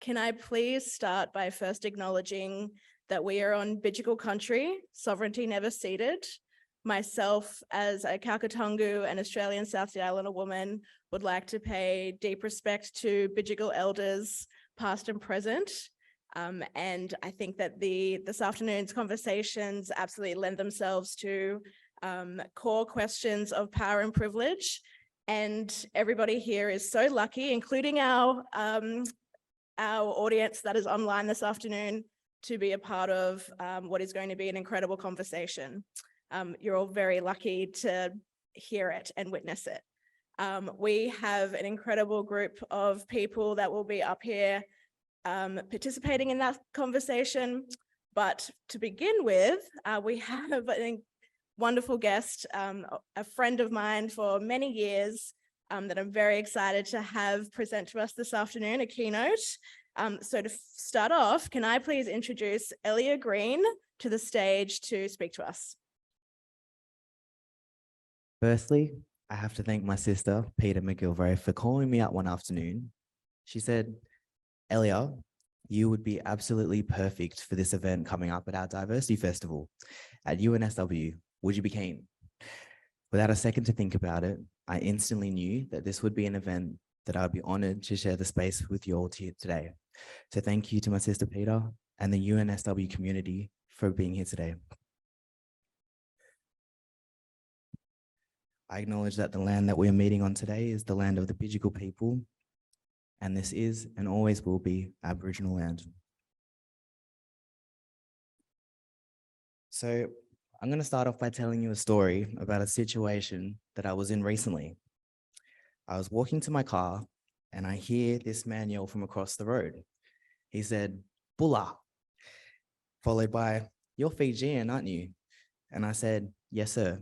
Can I please start by first acknowledging that we are on Bidjigal country, sovereignty never ceded. Myself, as a Kalkatongu and Australian South Sea Islander woman, would like to pay deep respect to Bidjigal elders, past and present. And I think that this afternoon's conversations absolutely lend themselves to core questions of power and privilege. And everybody here is so lucky, including our audience that is online this afternoon, to be a part of what is going to be an incredible conversation. You're all very lucky to hear it and witness it. We have an incredible group of people that will be up here participating in that conversation. But to begin with, we have a wonderful guest, a friend of mine for many years, that I'm very excited to have present to us this afternoon, a keynote. So to start off, can I please introduce Ellia Green to the stage to speak to us? Firstly, I have to thank my sister, Peta MacGillivray, for calling me up one afternoon. She said, Ellia, you would be absolutely perfect for this event coming up at our Diversity Festival at UNSW. Would you be keen? Without a second to think about it, I instantly knew that this would be an event that I would be honored to share the space with you all today. So thank you to my sister Peta and the UNSW community for being here today. I acknowledge that the land that we are meeting on today is the land of the Bidjigal people, and this is and always will be Aboriginal land. So I'm going to start off by telling you a story about a situation that I was in recently. I was walking to my car and I hear this man yell from across the road. He said, "Bulla," followed by, "You're Fijian, aren't you?" And I said, "Yes, sir."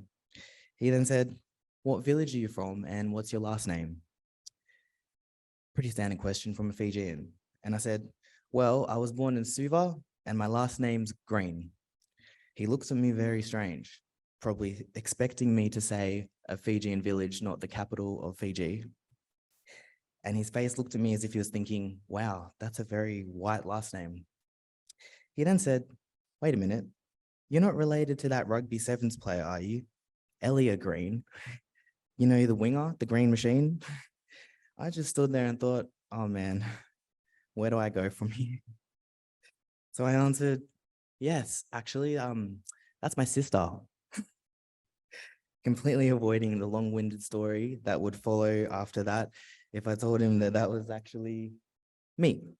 He then said, "What village are you from and what's your last name?" Pretty standard question from a Fijian. And I said, "Well, I was born in Suva and my last name's Green." He looks at me very strange, probably expecting me to say a Fijian village, not the capital of Fiji. And his face looked at me as if he was thinking, wow, that's a very white last name. He then said, "Wait a minute, you're not related to that rugby sevens player, are you? Ellia Green. You know, the winger, the green machine?" I just stood there and thought, oh man, where do I go from here? So I answered, "Yes, actually, that's my sister." Completely avoiding the long-winded story that would follow after that if I told him that that was actually me.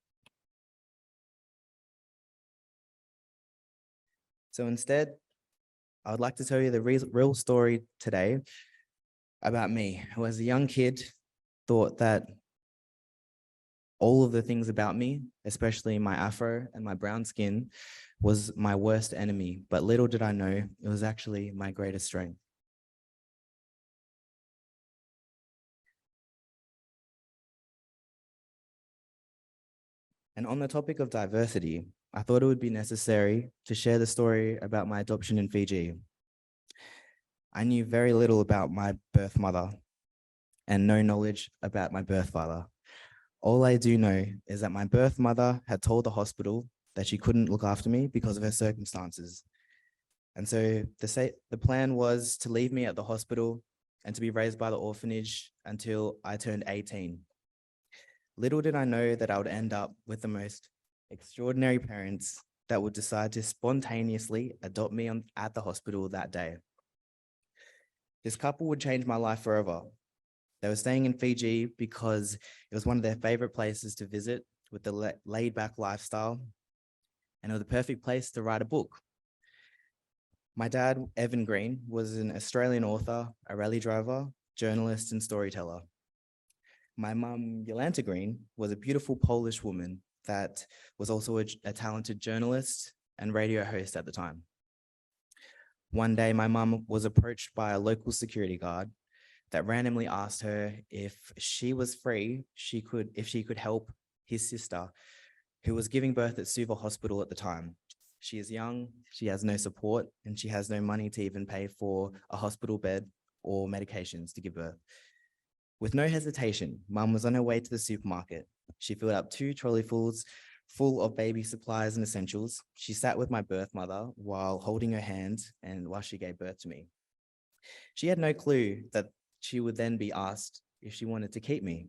So instead, I would like to tell you the real story today about me, who as a young kid thought that all of the things about me, especially my afro and my brown skin, was my worst enemy. But little did I know, it was actually my greatest strength. And on the topic of diversity, I thought it would be necessary to share the story about my adoption in Fiji. I knew very little about my birth mother and no knowledge about my birth father. All I do know is that my birth mother had told the hospital that she couldn't look after me because of her circumstances. And so the plan was to leave me at the hospital and to be raised by the orphanage until I turned 18. Little did I know that I would end up with the most extraordinary parents that would decide to spontaneously adopt me at the hospital that day. This couple would change my life forever. They were staying in Fiji because it was one of their favorite places to visit with the laid-back lifestyle, and it was the perfect place to write a book. My dad, Evan Green, was an Australian author, a rally driver, journalist, and storyteller. My mum, Jolanta Green, was a beautiful Polish woman that was also a talented journalist and radio host at the time. One day, my mum was approached by a local security guard that randomly asked her if she was free, if she could help his sister, who was giving birth at Suva Hospital at the time. She is young, she has no support, and she has no money to even pay for a hospital bed or medications to give birth. With no hesitation, Mum was on her way to the supermarket, She filled up 2 trolleyfuls full of baby supplies and essentials. She sat with my birth mother while holding her hand and while she gave birth to me. She had no clue that she would then be asked if she wanted to keep me.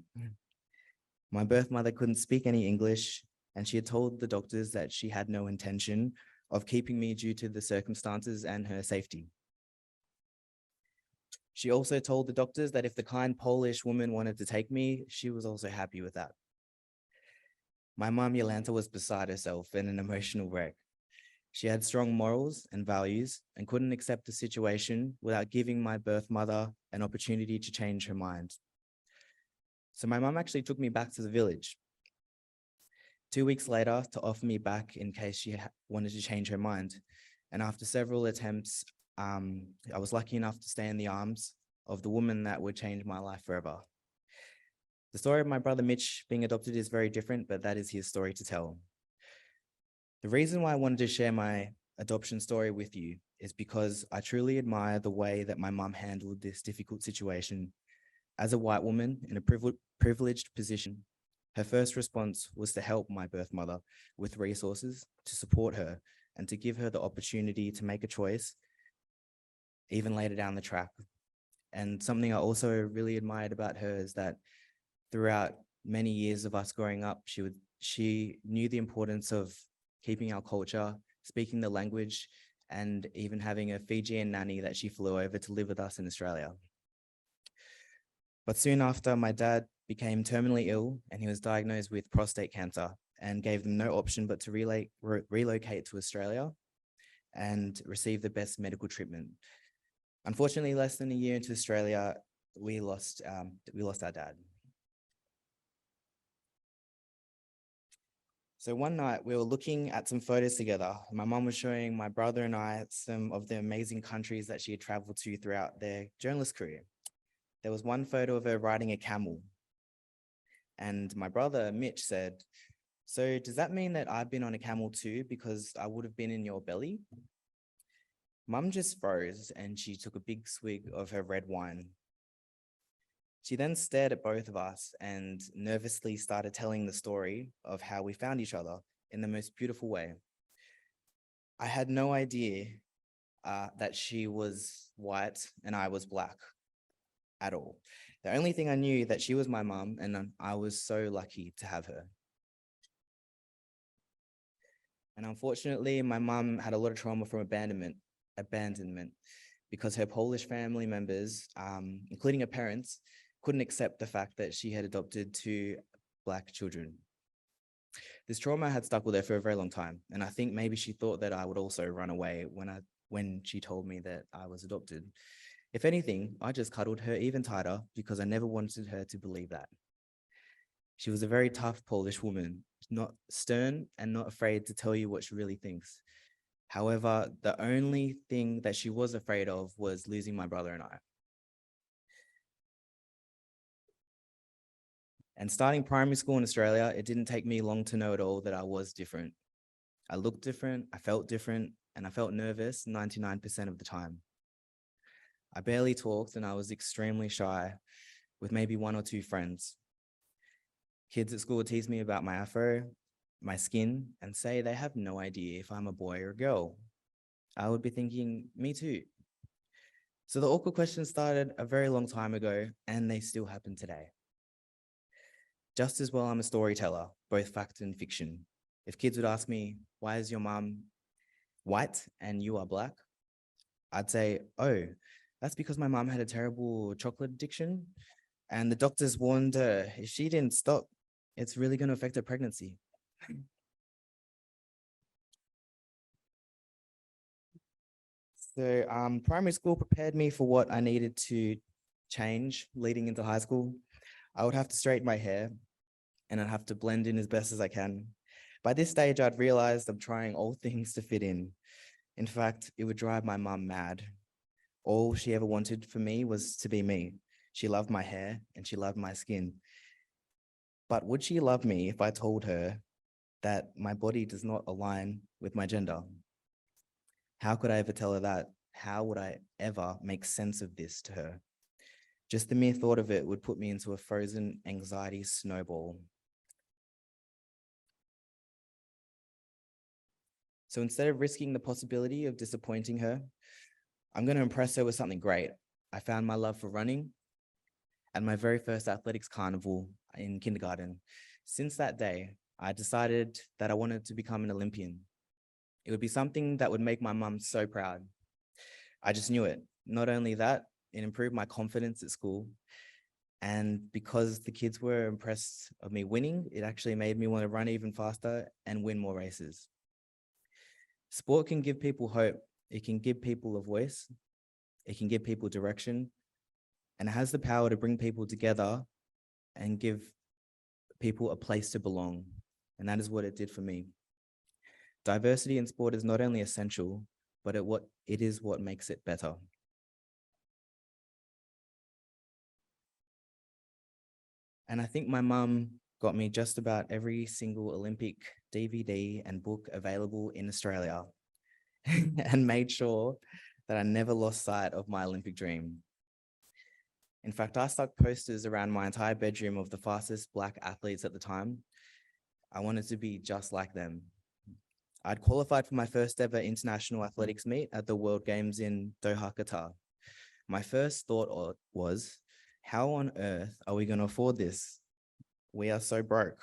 My birth mother couldn't speak any English, and she had told the doctors that she had no intention of keeping me due to the circumstances and her safety. She also told the doctors that if the kind Polish woman wanted to take me, she was also happy with that. My mom, Yolanta, was beside herself and an emotional wreck. She had strong morals and values and couldn't accept the situation without giving my birth mother an opportunity to change her mind. So my mom actually took me back to the village 2 weeks later to offer me back in case she wanted to change her mind. And after several attempts, I was lucky enough to stay in the arms of the woman that would change my life forever. The story of my brother Mitch being adopted is very different, but that is his story to tell. The reason why I wanted to share my adoption story with you is because I truly admire the way that my mum handled this difficult situation. As a white woman in a privileged position, her first response was to help my birth mother with resources, to support her, and to give her the opportunity to make a choice, even later down the track. And something I also really admired about her is that throughout many years of us growing up, she knew the importance of keeping our culture, speaking the language, and even having a Fijian nanny that she flew over to live with us in Australia. But soon after, my dad became terminally ill and he was diagnosed with prostate cancer and gave them no option but to relocate to Australia and receive the best medical treatment. Unfortunately, less than a year into Australia, we lost our dad. So one night we were looking at some photos together. My mum was showing my brother and I some of the amazing countries that she had traveled to throughout their journalist career. There was one photo of her riding a camel. And my brother, Mitch, said, "So does that mean that I've been on a camel too because I would have been in your belly?" Mum just froze and she took a big swig of her red wine. She then stared at both of us and nervously started telling the story of how we found each other in the most beautiful way. I had no idea that she was white and I was black at all. The only thing I knew that she was my mum and I was so lucky to have her. And unfortunately, my mum had a lot of trauma from abandonment because her Polish family members, including her parents, couldn't accept the fact that she had adopted 2 Black children. This trauma had stuck with her for a very long time, and I think maybe she thought that I would also run away when she told me that I was adopted. If anything, I just cuddled her even tighter because I never wanted her to believe that. She was a very tough Polish woman, not stern and not afraid to tell you what she really thinks. However, the only thing that she was afraid of was losing my brother and I. And starting primary school in Australia, it didn't take me long to know at all that I was different. I looked different, I felt different, and I felt nervous 99% of the time. I barely talked and I was extremely shy with maybe 1 or 2 friends. Kids at school would tease me about my afro, my skin, and say they have no idea if I'm a boy or a girl. I would be thinking, me too. So the awkward questions started a very long time ago, and they still happen today. Just as well, I'm a storyteller, both fact and fiction. If kids would ask me, why is your mom white and you are black? I'd say, oh, that's because my mom had a terrible chocolate addiction and the doctors warned her if she didn't stop, it's really going to affect her pregnancy. So primary school prepared me for what I needed to change leading into high school. I would have to straighten my hair and I'd have to blend in as best as I can. By this stage, I'd realized I'm trying all things to fit in. In fact, it would drive my mum mad. All she ever wanted for me was to be me. She loved my hair and she loved my skin. But would she love me if I told her that my body does not align with my gender? How could I ever tell her that? How would I ever make sense of this to her? Just the mere thought of it would put me into a frozen anxiety snowball. So instead of risking the possibility of disappointing her, I'm going to impress her with something great. I found my love for running at my very first athletics carnival in kindergarten. Since that day, I decided that I wanted to become an Olympian. It would be something that would make my mum so proud. I just knew it. Not only that, it improved my confidence at school. And because the kids were impressed of me winning, it actually made me want to run even faster and win more races. Sport can give people hope. It can give people a voice. It can give people direction. And it has the power to bring people together and give people a place to belong. And that is what it did for me. Diversity in sport is not only essential, but it is what makes it better. And I think my mum got me just about every single Olympic DVD and book available in Australia and made sure that I never lost sight of my Olympic dream. In fact, I stuck posters around my entire bedroom of the fastest Black athletes at the time. I wanted to be just like them. I'd qualified for my first ever international athletics meet at the World Games in Doha, Qatar. My first thought was, how on earth are we going to afford this? We are so broke.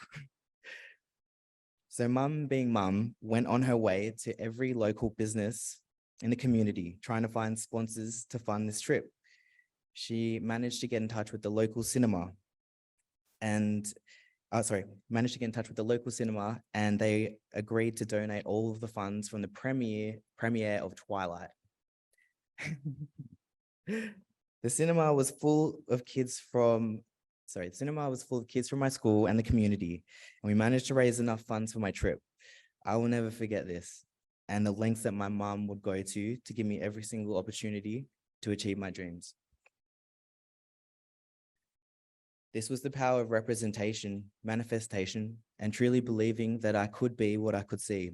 So mum, being mum, went on her way to every local business in the community, trying to find sponsors to fund this trip. She managed to get in touch with the local cinema and they agreed to donate all of the funds from the premiere of Twilight. The cinema was full of kids from my school and the community, and we managed to raise enough funds for my trip. I will never forget this, and the lengths that my mum would go to give me every single opportunity to achieve my dreams. This was the power of representation, manifestation, and truly believing that I could be what I could see.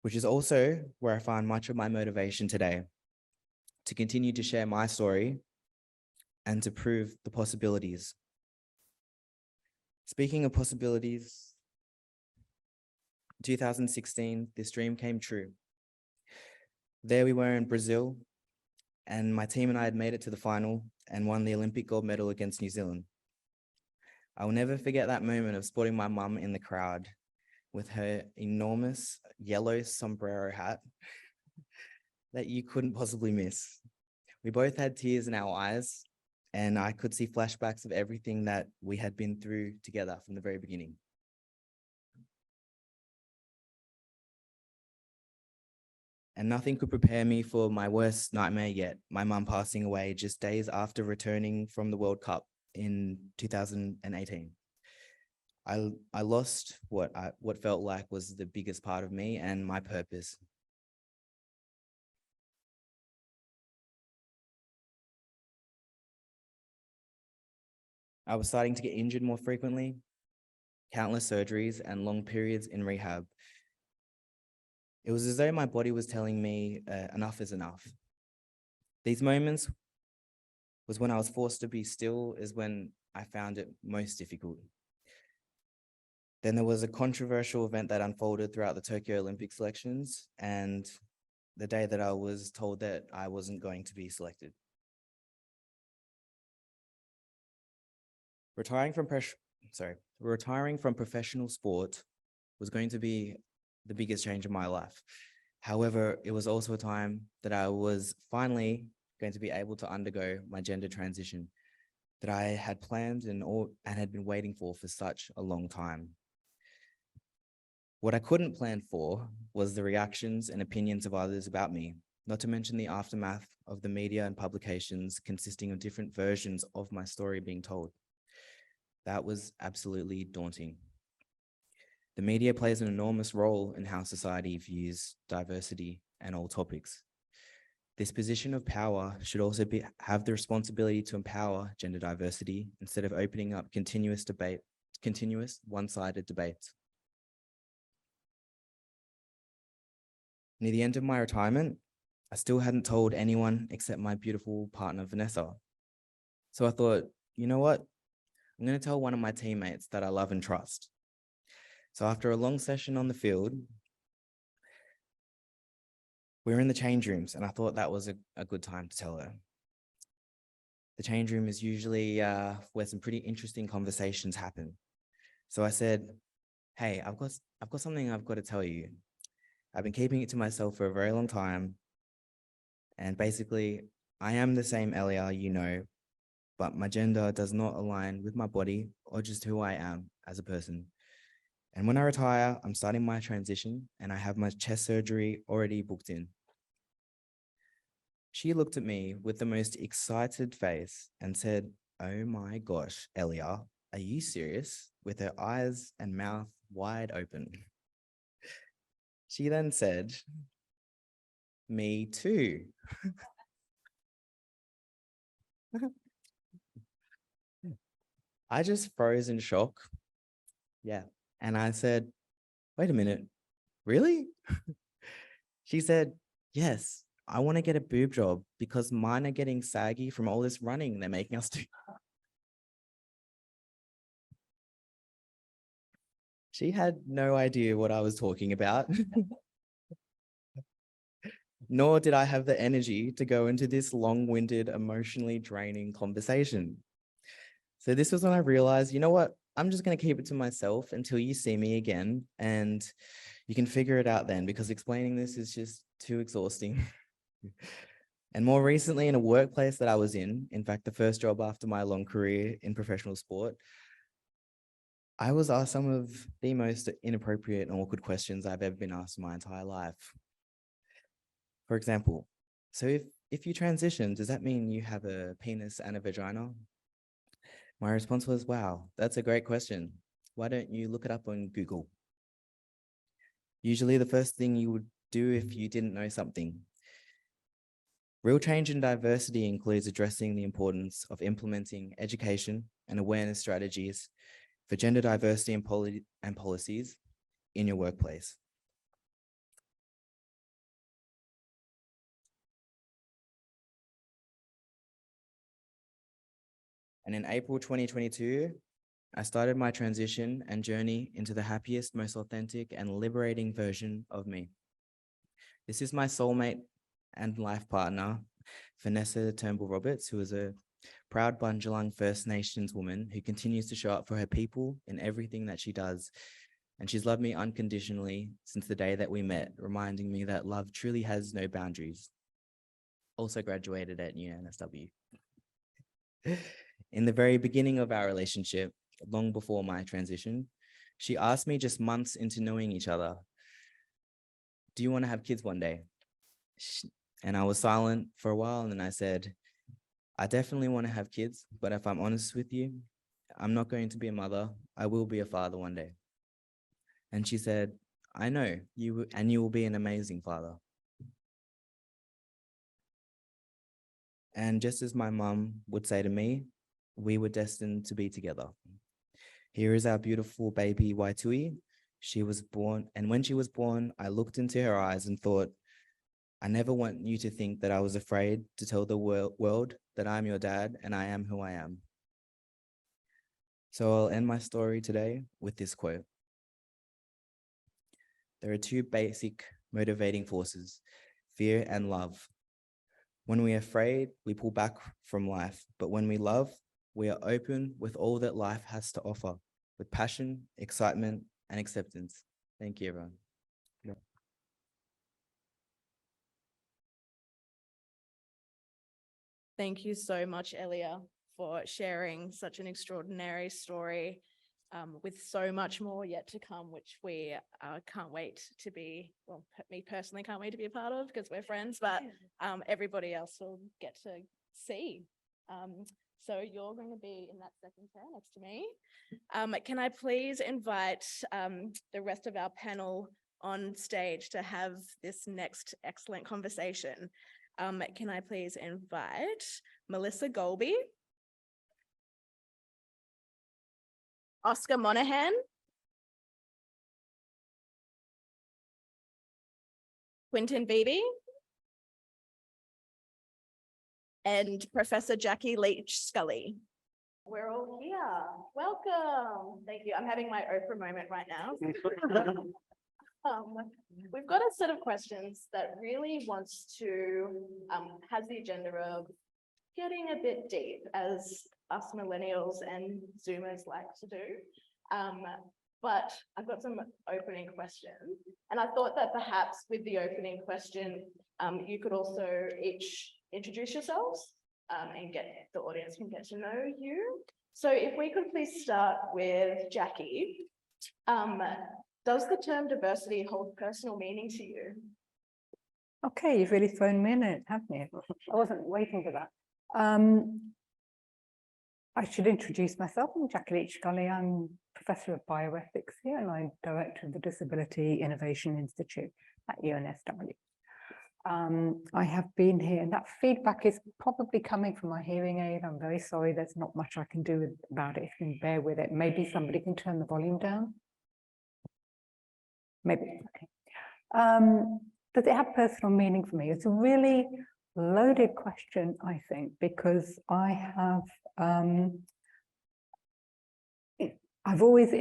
Which is also where I find much of my motivation today, to continue to share my story and to prove the possibilities. Speaking of possibilities, 2016, this dream came true. There we were in Brazil, and my team and I had made it to the final and won the Olympic gold medal against New Zealand. I will never forget that moment of spotting my mum in the crowd with her enormous yellow sombrero hat that you couldn't possibly miss. We both had tears in our eyes, and I could see flashbacks of everything that we had been through together from the very beginning. And nothing could prepare me for my worst nightmare yet, my mum passing away just days after returning from the World Cup in 2018. I lost what felt like was the biggest part of me and my purpose. I was starting to get injured more frequently, countless surgeries and long periods in rehab. It was as though my body was telling me enough is enough. These moments was when I was forced to be still, is when I found it most difficult. Then there was a controversial event that unfolded throughout the Tokyo Olympic selections and the day that I was told that I wasn't going to be selected. Retiring from professional sport was going to be the biggest change in my life. However, it was also a time that I was finally going to be able to undergo my gender transition that I had planned and had been waiting for such a long time. What I couldn't plan for was the reactions and opinions of others about me, not to mention the aftermath of the media and publications consisting of different versions of my story being told. That was absolutely daunting. The media plays an enormous role in how society views diversity and all topics. This position of power should also have the responsibility to empower gender diversity instead of opening up continuous one-sided debates. Near the end of my retirement, I still hadn't told anyone except my beautiful partner, Vanessa. So I thought, you know what? I'm going to tell one of my teammates that I love and trust. So after a long session on the field, we were in the change rooms, and I thought that was a good time to tell her. The change room is usually where some pretty interesting conversations happen. So I said, hey, I've got something I've got to tell you. I've been keeping it to myself for a very long time. And basically, I am the same Ellia you know, but my gender does not align with my body or just who I am as a person. And when I retire, I'm starting my transition and I have my chest surgery already booked in. She looked at me with the most excited face and said, oh my gosh, Ellia, are you serious? With her eyes and mouth wide open. She then said, me too. I just froze in shock. Yeah. And I said, wait a minute, really? She said, yes, I want to get a boob job because mine are getting saggy from all this running they're making us do. She had no idea what I was talking about. Nor did I have the energy to go into this long-winded, emotionally draining conversation. So this was when I realized, you know what? I'm just going to keep it to myself until you see me again, and you can figure it out then, because explaining this is just too exhausting. And more recently, in a workplace that I was in fact, the first job after my long career in professional sport, I was asked some of the most inappropriate and awkward questions I've ever been asked in my entire life. For example, so if you transition, does that mean you have a penis and a vagina? My response was, wow, that's a great question. Why don't you look it up on Google? Usually the first thing you would do if you didn't know something. Real change in diversity includes addressing the importance of implementing education and awareness strategies for gender diversity and policies in your workplace. And in April 2022, I started my transition and journey into the happiest, most authentic and liberating version of me. This is my soulmate and life partner, Vanessa Turnbull Roberts, who is a proud Bundjalung First Nations woman who continues to show up for her people in everything that she does. And she's loved me unconditionally since the day that we met, reminding me that love truly has no boundaries. Also graduated at UNSW. In the very beginning of our relationship, long before my transition, she asked me just months into knowing each other, do you want to have kids one day? And I was silent for a while, and then I said, I definitely want to have kids, but if I'm honest with you, I'm not going to be a mother. I will be a father one day. And she said, I know, you will be an amazing father. And just as my mum would say to me, we were destined to be together. Here is our beautiful baby Waitui. She was born, and when she was born, I looked into her eyes and thought, I never want you to think that I was afraid to tell the world that I'm your dad and I am who I am. So I'll end my story today with this quote. There are two basic motivating forces, fear and love. When we are afraid, we pull back from life, but when we love, we are open with all that life has to offer, with passion, excitement, and acceptance. Thank you, everyone. Thank you so much, Ellia, for sharing such an extraordinary story with so much more yet to come, which we can't wait to be, well, me personally can't wait to be a part of because we're friends, but everybody else will get to see. So you're going to be in that second chair next to me. Can I please invite the rest of our panel on stage to have this next excellent conversation? Can I please invite Melissa Golby, Osca Monaghan, Quinton Vea Vea, and Professor Jackie Leach Scully. We're all here. Welcome. Thank you. I'm having my Oprah moment right now. We've got a set of questions that really wants to, has the agenda of getting a bit deep, as us millennials and Zoomers like to do. But I've got some opening questions, and I thought that perhaps with the opening question, you could also each introduce yourselves and get the audience can get to know you. So if we could please start with Jackie. Does the term diversity hold personal meaning to you? Okay, you've really thrown me in it, haven't you? I wasn't waiting for that. I should introduce myself. I'm Jackie Leach Scully. I'm Professor of Bioethics here, and I'm Director of the Disability Innovation Institute at UNSW. I have been here, and that feedback is probably coming from my hearing aid. I'm very sorry, there's not much I can do about it. If you can bear with it, maybe somebody can turn the volume down. Maybe, okay. Does it have personal meaning for me? It's a really loaded question, I think, because I have, I've always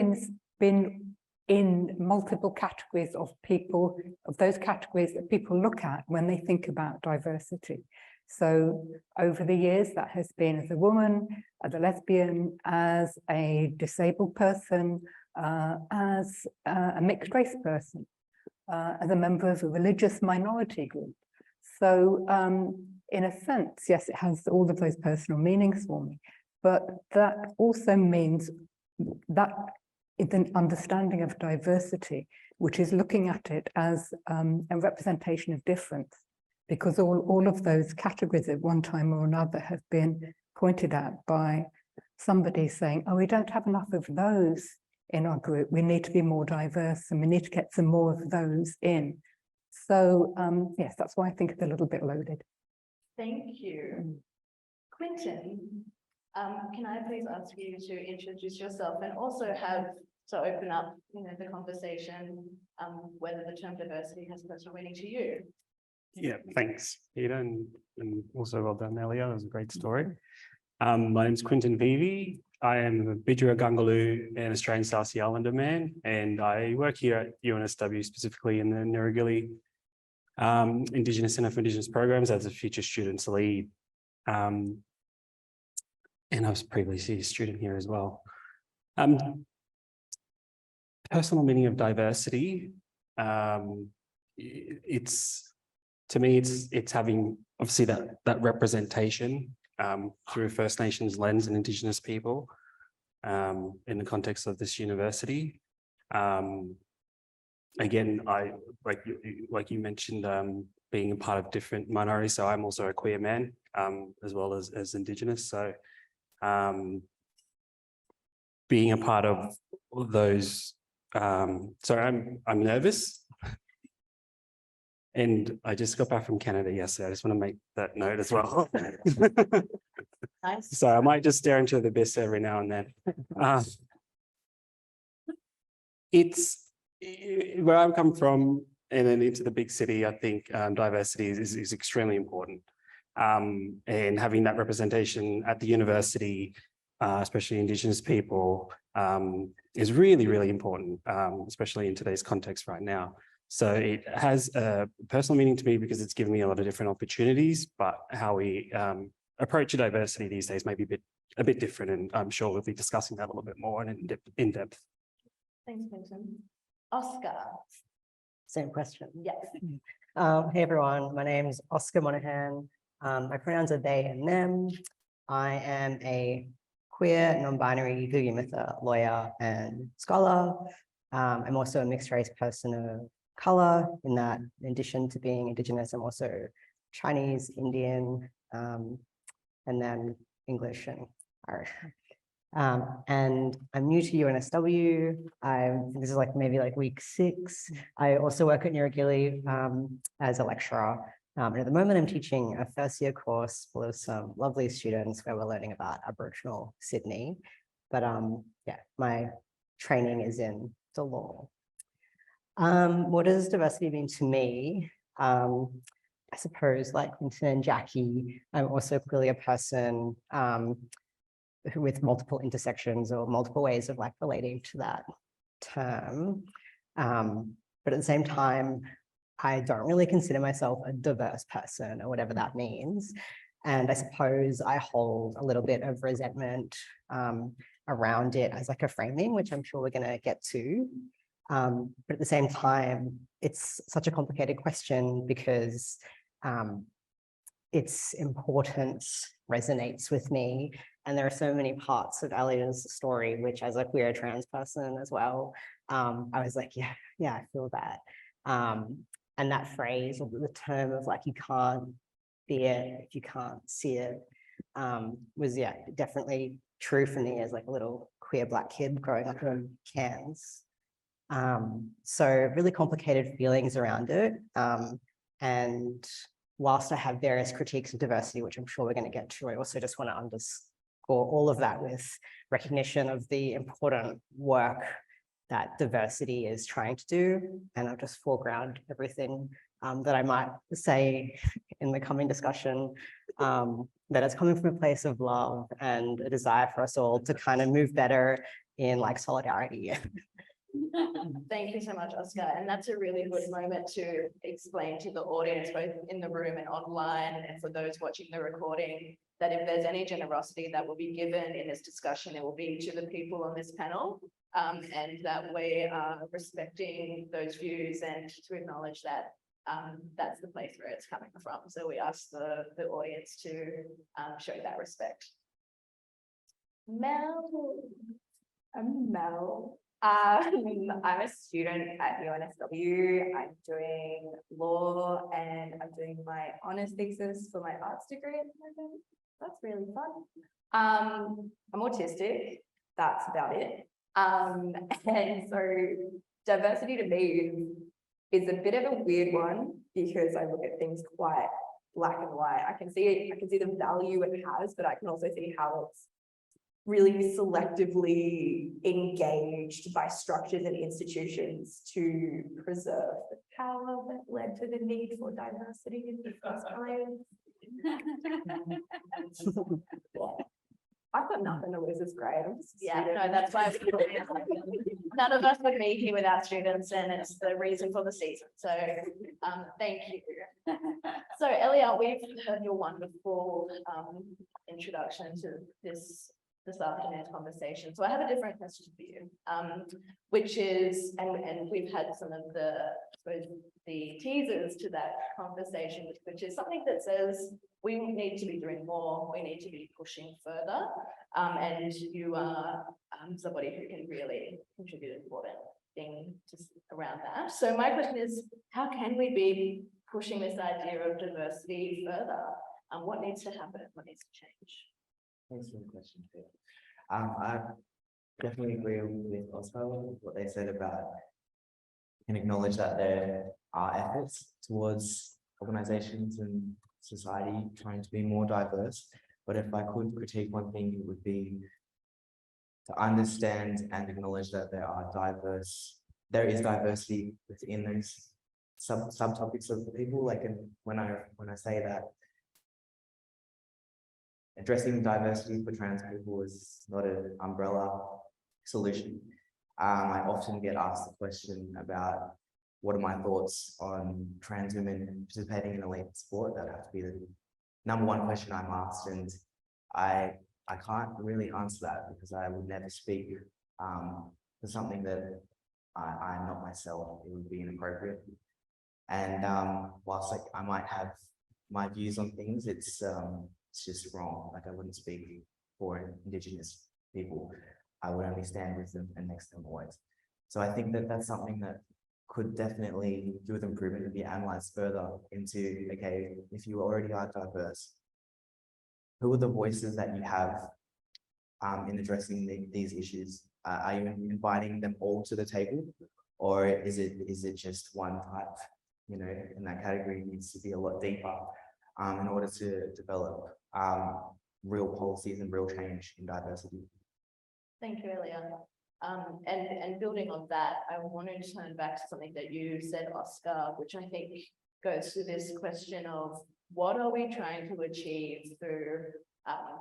been in multiple categories of people, of those categories that people look at when they think about diversity. So over the years, that has been as a woman, as a lesbian, as a disabled person, as a mixed race person, as a member of a religious minority group. So in a sense, yes, it has all of those personal meanings for me, but that also means that it's an understanding of diversity, which is looking at it as a representation of difference, because all of those categories at one time or another have been pointed at by somebody saying, oh, we don't have enough of those in our group. We need to be more diverse and we need to get some more of those in. So yes, that's why I think it's a little bit loaded. Thank you. Quinton, can I please ask you to introduce yourself and also have to open up, the conversation, whether the term diversity has personal meaning to you? Yeah, thanks, Peter, and also well done, Ellia. That was a great story. My name is Quinton Vea Vea. I am a Bidjara Gungaloo and Australian South Sea Islander man, and I work here at UNSW, specifically in the Nirrigili Indigenous Centre for Indigenous Programs as a future students lead. And I was previously a student here as well. Personal meaning of diversity, to me, it's having obviously that representation through First Nations lens and Indigenous people in the context of this university. Again, I like you mentioned being a part of different minorities, so I'm also a queer man as well as Indigenous. So being a part of those. Sorry, I'm nervous. And I just got back from Canada yesterday. I just want to make that note as well. Nice. So I might just stare into the abyss every now and then. It's where I'm come from, and then into the big city. I think diversity is extremely important, and having that representation at the university, especially Indigenous people, is really, really important, especially in today's context right now. So it has a personal meaning to me because it's given me a lot of different opportunities, but how we approach diversity these days may be a bit different, and I'm sure we'll be discussing that a little bit more and in depth. Thanks, Quinton. Oscar. Same question. Yes. Hey everyone, my name is Osca Monaghan. My pronouns are they and them. I am a queer, non-binary Guyamitha lawyer and scholar. I'm also a mixed race person of color, in that in addition to being Indigenous, I'm also Chinese, Indian, and then English and Irish. And I'm new to UNSW. This is maybe week 6. I also work at Nirrigili as a lecturer. And at the moment I'm teaching a first year course full of some lovely students where we're learning about Aboriginal Sydney. But yeah, my training is in the law. What does diversity mean to me? I suppose like Quinton and Jackie, I'm also clearly a person with multiple intersections or multiple ways of like relating to that term. But at the same time, I don't really consider myself a diverse person or whatever that means. And I suppose I hold a little bit of resentment around it as like a framing, which I'm sure we're going to get to. But at the same time, it's such a complicated question because its importance resonates with me. And there are so many parts of Ellia's story, which as a queer trans person as well, I was like, yeah, I feel that. And that phrase or the term of like, you can't be it if you can't see it, was definitely true for me as like a little queer Black kid growing up in Cairns. So really complicated feelings around it. And whilst I have various critiques of diversity, which I'm sure we're going to get to, I also just want to underscore all of that with recognition of the important work that diversity is trying to do. And I'll just foreground everything that I might say in the coming discussion, that it's coming from a place of love and a desire for us all to kind of move better in like solidarity. Thank you so much, Oscar. And that's a really good moment to explain to the audience, both in the room and online, and for those watching the recording, that if there's any generosity that will be given in this discussion, it will be to the people on this panel, and that we are respecting those views and to acknowledge that that's the place where it's coming from. So we ask the audience to show that respect. Mel. I'm Mel. I'm a student at UNSW. I'm doing law and I'm doing my honours thesis for my arts degree at the moment. That's really fun. I'm autistic. That's about it. And so diversity to me is a bit of a weird one because I look at things quite black and white. I can see the value it has, but I can also see how it's really selectively engaged by structures and institutions to preserve the power that led to the need for diversity in the first place. I've got nothing to lose. It's great. I'm just no, that's why none of us would be here without students, and it's the reason for the season. So thank you. So Ellia, we've heard your wonderful introduction to this afternoon's conversation. So I have a different question for you, which is, and we've had some of the, I suppose, the teasers to that conversation, which is something that says we need to be doing more, we need to be pushing further, and you are somebody who can really contribute an important thing around that. So my question is, how can we be pushing this idea of diversity further? What needs to happen? What needs to change? Thanks for the question, Peta. I definitely agree with Oscar, what they said about and acknowledge that there are efforts towards organizations and society trying to be more diverse. But if I could critique one thing, it would be to understand and acknowledge that there is diversity within those subtopics of the people. Like, when I say that addressing diversity for trans people is not an umbrella solution. I often get asked the question about what are my thoughts on trans women participating in elite sport. That have to be the number one question I'm asked, and I can't really answer that because I would never speak for something that I'm not myself. It would be inappropriate. And whilst I might have my views on things, it's just wrong. Like, I wouldn't speak for Indigenous people. I would only stand with them and next to them always. So I think that that's something that could definitely do with improvement and be analysed further into, okay, if you already are diverse, who are the voices that you have in addressing these issues? Are you inviting them all to the table, or is it just one type? You know, and that category needs to be a lot deeper in order to develop real policies and real change in diversity. Thank you, Ellia. And building on that, I wanted to turn back to something that you said, Oscar, which I think goes to this question of what are we trying to achieve through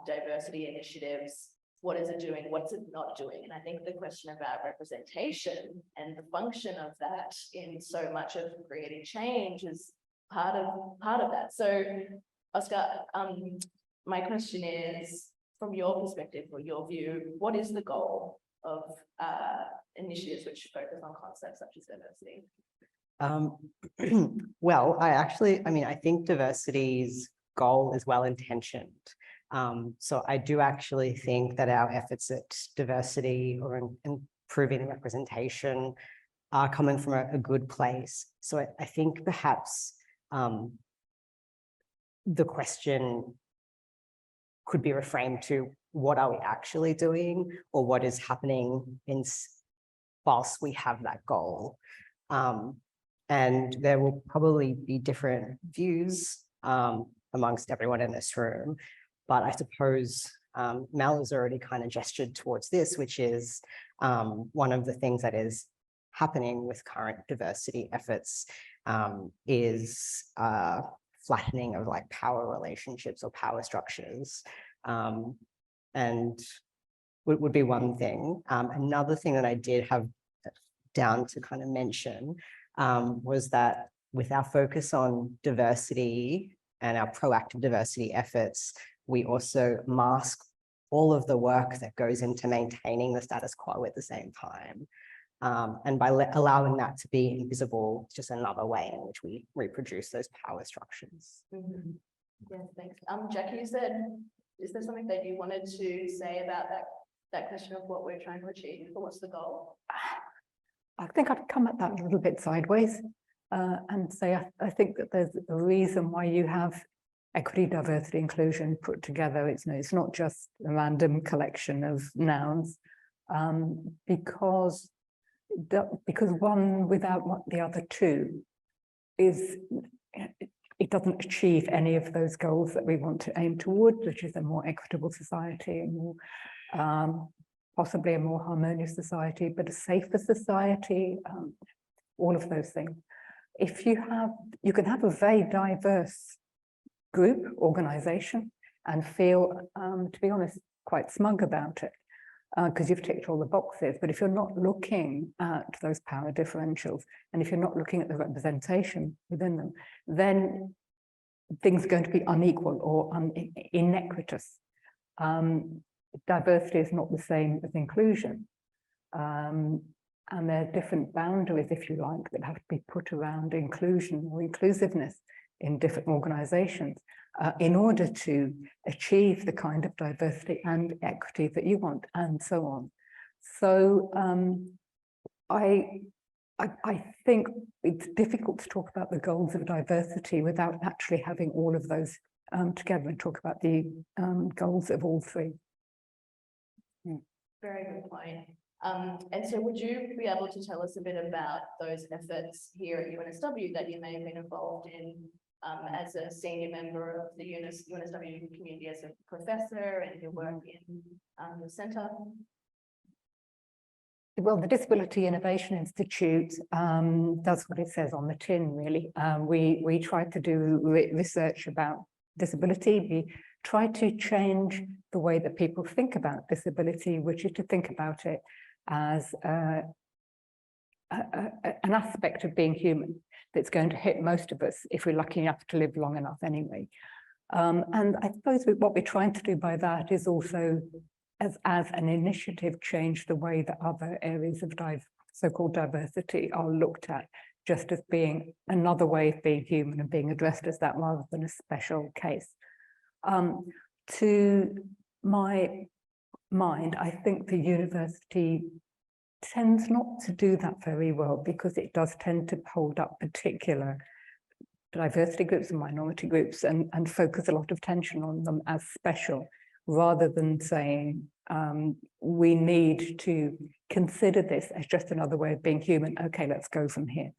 diversity initiatives what is it doing, what's it not doing? And I think the question about representation and the function of that in so much of creating change is part of that. So, Oscar, my question is, from your perspective or your view, what is the goal of initiatives which focus on concepts such as diversity? Well, I think diversity's goal is well-intentioned. So I do actually think that our efforts at diversity or improving representation are coming from a good place. So I think perhaps the question could be reframed to what are we actually doing, or what is happening whilst we have that goal. And there will probably be different views amongst everyone in this room. But I suppose Mel has already kind of gestured towards this, which is one of the things that is happening with current diversity efforts is flattening of like power relationships or power structures. And would be one thing. Another thing that I did have down to kind of mention was that with our focus on diversity and our proactive diversity efforts, we also mask all of the work that goes into maintaining the status quo at the same time. And by allowing that to be invisible, it's just another way in which we reproduce those power structures. Mm-hmm. Yes, thanks. Jackie, is there something that you wanted to say about that question of what we're trying to achieve, or what's the goal? I think I'd come at that a little bit sideways and say I think that there's a reason why you have equity, diversity, inclusion put together. It's not just a random collection of nouns, because one without the other two it doesn't achieve any of those goals that we want to aim towards, which is a more equitable society, a more possibly a more harmonious society, but a safer society, all of those things. If you can have a very diverse group, organization, and feel, to be honest, quite smug about it, because you've ticked all the boxes. But if you're not looking at those power differentials, and if you're not looking at the representation within them, then things are going to be unequal or inequitous. Diversity is not the same as inclusion. And there are different boundaries, if you like, that have to be put around inclusion or inclusiveness in different organizations in order to achieve the kind of diversity and equity that you want, and so on. So I think it's difficult to talk about the goals of diversity without actually having all of those together and talk about the goals of all three. Very good point. And so would you be able to tell us a bit about those efforts here at UNSW that you may have been involved in as a senior member of the UNSW community, as a professor, and your work in the centre? Well, the Disability Innovation Institute does what it says on the tin, really. We try to do research about disability. We try to change the way that people think about disability, which is to think about it as an aspect of being human that's going to hit most of us if we're lucky enough to live long enough anyway. And I suppose what we're trying to do by that is also, as an initiative, change the way that other areas of so-called diversity are looked at, just as being another way of being human and being addressed as that rather than a special case. To my mind, I think the university tends not to do that very well, because it does tend to hold up particular diversity groups and minority groups and focus a lot of attention on them as special, rather than saying we need to consider this as just another way of being human. Okay, let's go from here.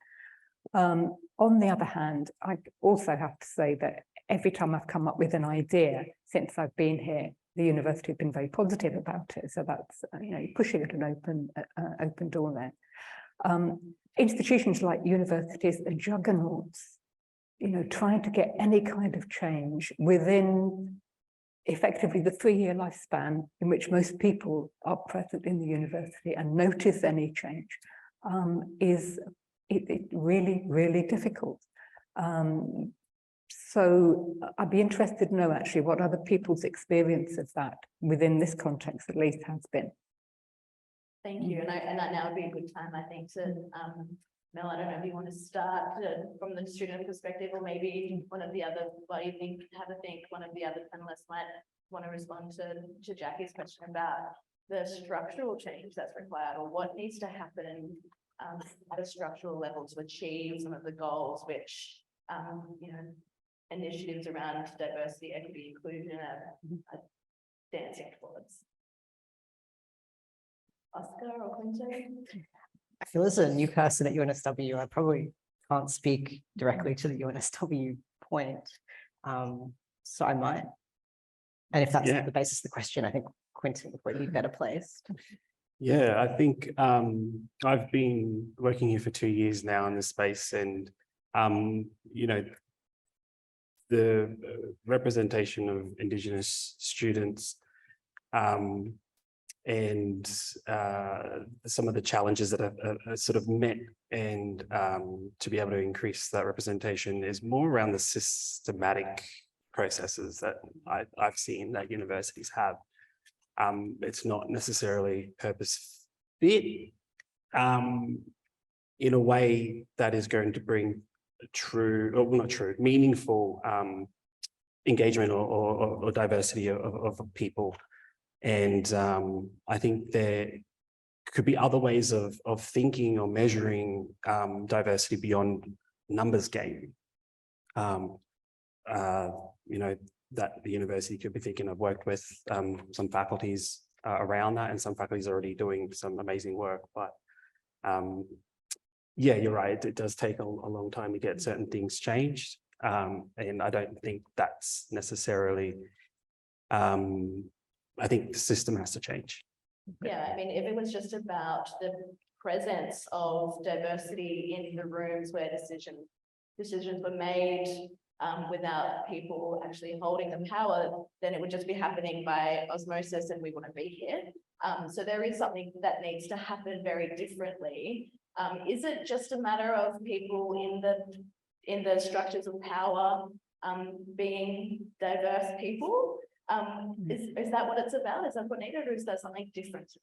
On the other hand, I also have to say that every time I've come up with an idea since I've been here, the university has been very positive about it. So that's, pushing at an open door there. Institutions like universities are juggernauts, trying to get any kind of change within effectively the 3-year lifespan in which most people are present in the university and notice any change is really, really difficult. So I'd be interested to know actually what other people's experience of that within this context at least has been. Thank you. And that now would be a good time, I think, to Mel, I don't know if you want to start from the student perspective, or maybe one of the other, what do you think, have a think, one of the other panelists might want to respond to Jackie's question about the structural change that's required, or what needs to happen at a structural level to achieve some of the goals which, you know, initiatives around diversity, equity, inclusion are dancing towards. Oscar or Quinton? I feel as a new person at UNSW, I probably can't speak directly to the UNSW point. So I might. And if that's the basis of the question, I think Quinton would probably be better placed. Yeah, I think I've been working here for 2 years now in this space, and you know, the representation of Indigenous students and some of the challenges that are sort of met, and to be able to increase that representation is more around the systematic processes that I've seen that universities have. It's not necessarily purpose fit in a way that is going to bring true, or not true, meaningful engagement or diversity of people. And I think there could be other ways of thinking or measuring diversity beyond numbers game. You know, that the university could be thinking. I've worked with some faculties around that, and some faculties are already doing some amazing work. But yeah, you're right. It does take a long time to get certain things changed. And I don't think that's necessarily, I think the system has to change. Yeah, I mean, if it was just about the presence of diversity in the rooms where decisions were made without people actually holding the power, then it would just be happening by osmosis and we wouldn't be here. So there is something that needs to happen very differently. Is it just a matter of people in the structures of power being diverse people? Is that what it's about? Is that what needed, or is there something different to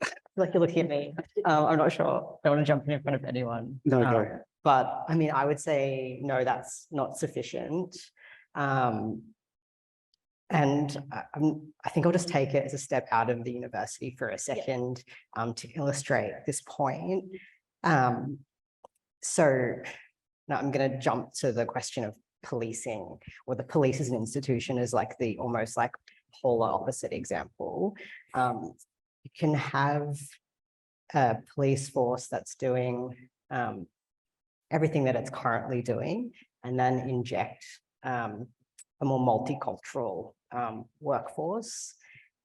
that? Like you're looking at me. I'm not sure. I don't want to jump in front of anyone. No, go. But I mean, I would say, no, that's not sufficient. And I think I'll just take it as a step out of the university for a second to illustrate this point. So now I'm going to jump to the question of policing, or the police as an institution is like the almost like polar opposite example. You can have a police force that's doing everything that it's currently doing, and then inject a more multicultural workforce,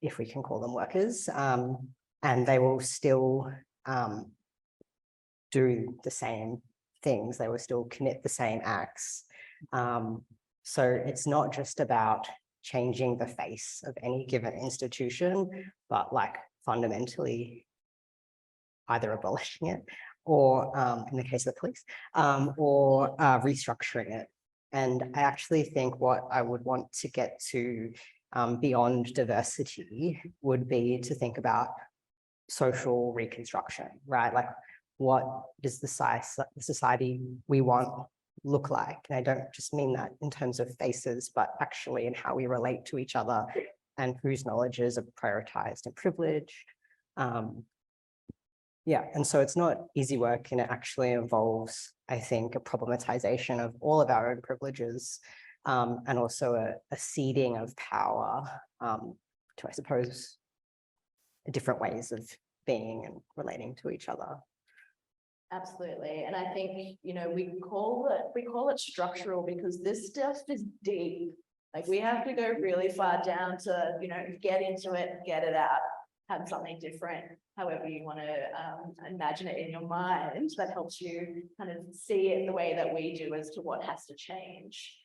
if we can call them workers, and they will still do the same things. They will still commit the same acts. So it's not just about changing the face of any given institution, but like fundamentally either abolishing it, or in the case of the police, or restructuring it. And I actually think what I would want to get to beyond diversity would be to think about social reconstruction, right? Like, what does the society we want look like? And I don't just mean that in terms of faces, but actually in how we relate to each other and whose knowledges are prioritized and privileged. Yeah, and so it's not easy work, and it actually involves, I think, a problematization of all of our own privileges, and also a ceding of power to, I suppose, different ways of being and relating to each other. Absolutely. And I think, you know, we call it structural because this stuff is deep. Like, we have to go really far down to, you know, get into it, get it out, have something different, however you want to imagine it in your mind, that helps you kind of see it the way that we do as to what has to change.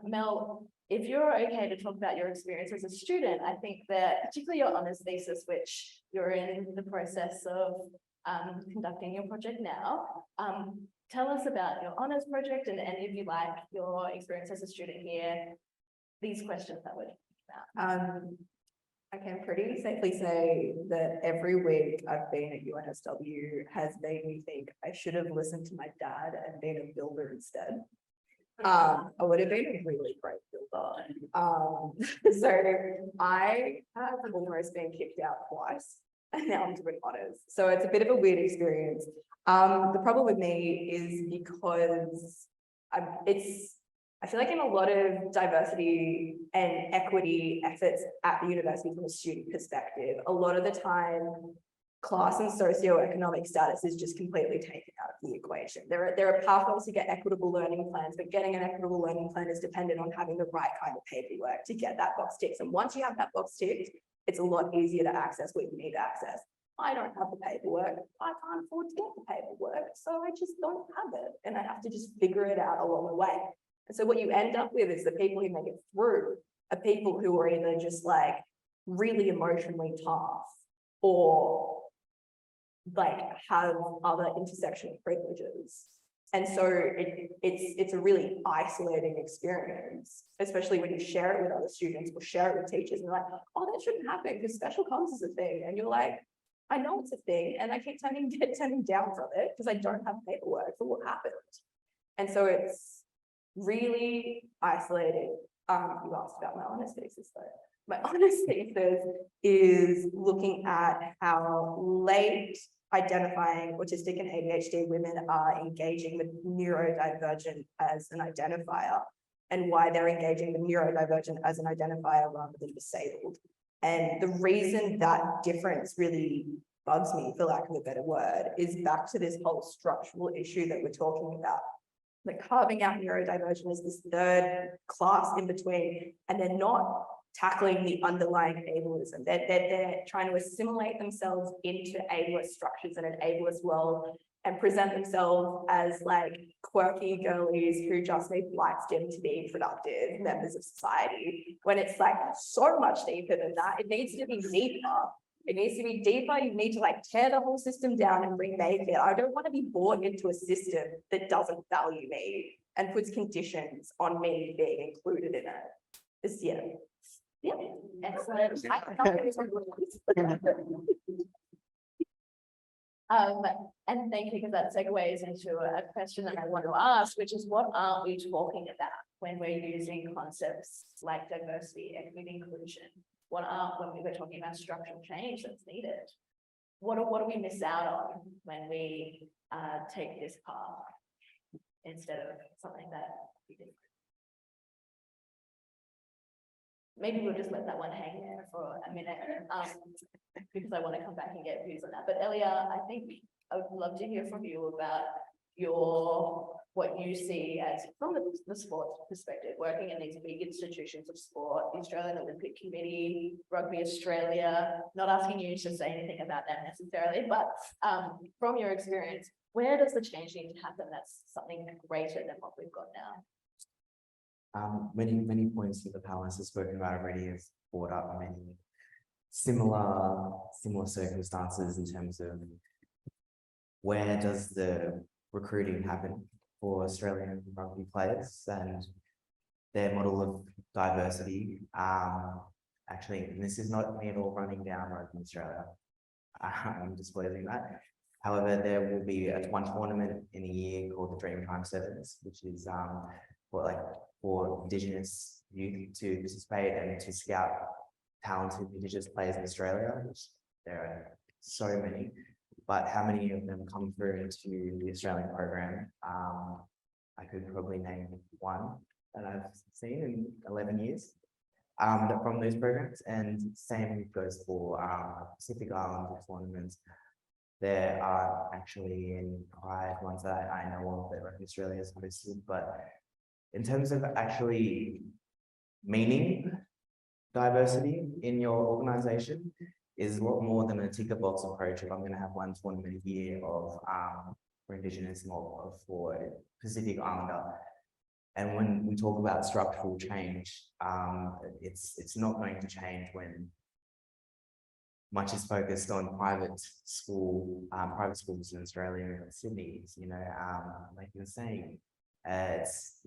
Mel, if you're okay to talk about your experience as a student, I think that particularly your honours thesis, which you're in the process of conducting your project now, tell us about your honours project and if you like your experience as a student here, these questions that we're talking about. I can pretty safely say that every week I've been at UNSW has made me think I should have listened to my dad and been a builder instead. I would have been a really great builder. So I have almost been kicked out twice and now I'm doing honours. So it's a bit of a weird experience. The problem with me is because I feel like in a lot of diversity and equity efforts at the university from a student perspective, a lot of the time, class and socioeconomic status is just completely taken out of the equation. There are pathways to get equitable learning plans, but getting an equitable learning plan is dependent on having the right kind of paperwork to get that box ticked. And once you have that box ticked, it's a lot easier to access what you need to access. I don't have the paperwork. I can't afford to get the paperwork, so I just don't have it. And I have to just figure it out along the way. And so what you end up with is the people who make it through are people who are either just like really emotionally tough or like have other intersectional privileges. And so it's a really isolating experience, especially when you share it with other students or share it with teachers and they're like, oh, that shouldn't happen because special comms is a thing. And you're like, I know it's a thing and I keep turning down from it because I don't have paperwork for what happened. And so it's really isolating. You asked about my honours thesis though. My honours thesis is looking at how late identifying autistic and ADHD women are engaging with neurodivergent as an identifier and why they're engaging with neurodivergent as an identifier rather than disabled. And the reason that difference really bugs me, for lack of a better word, is back to this whole structural issue that we're talking about. Like carving out neurodivergent as this third class in between, and they're not tackling the underlying ableism. They're trying to assimilate themselves into ableist structures in an ableist world and present themselves as like quirky girlies who just need light skin to be productive members of society, when it's like so much deeper than that. It needs to be deeper. It needs to be deeper. You need to like tear the whole system down and remake it. I don't want to be brought into a system that doesn't value me and puts conditions on me being included in it. It's, yeah. Excellent. And thank you, because that segues into a question that I want to ask, which is what aren't we talking about when we're using concepts like diversity, equity, inclusion? What aren't when we're talking about structural change that's needed? What do we miss out on when we take this path instead of something that we did? Maybe we'll just let that one hang there for a minute, because I want to come back and get views on that. But Ellia, I think I would love to hear from you about what you see as from the sports perspective, working in these big institutions of sport, the Australian Olympic Committee, Rugby Australia. Not asking you to say anything about that necessarily, but from your experience, where does the change need to happen that's something greater than what we've got now? Many points that the panelists have spoken about already have brought up many similar circumstances in terms of where does the recruiting happen for Australian rugby players and their model of diversity. Actually, and this is not me at all running down Rugby Australia. I'm disclosing that. However, there will be one tournament in a year called the Dreamtime Sevens, which is for Indigenous youth to participate and to scout talented Indigenous players in Australia, which there are so many, but how many of them come through into the Australian program? I could probably name one that I've seen in 11 years from those programs, and same goes for Pacific Island tournaments. There are actually in Pride ones that I know of that Rugby Australia has hosted, but in terms of actually meaning diversity in your organization is a lot more than a ticker box approach. If I'm going to have one tournament a year of for Indigenous or for Pacific Islander, And when we talk about structural change, it's not going to change when much is focused on private schools in Australia and Sydney. You know, like you were saying, there's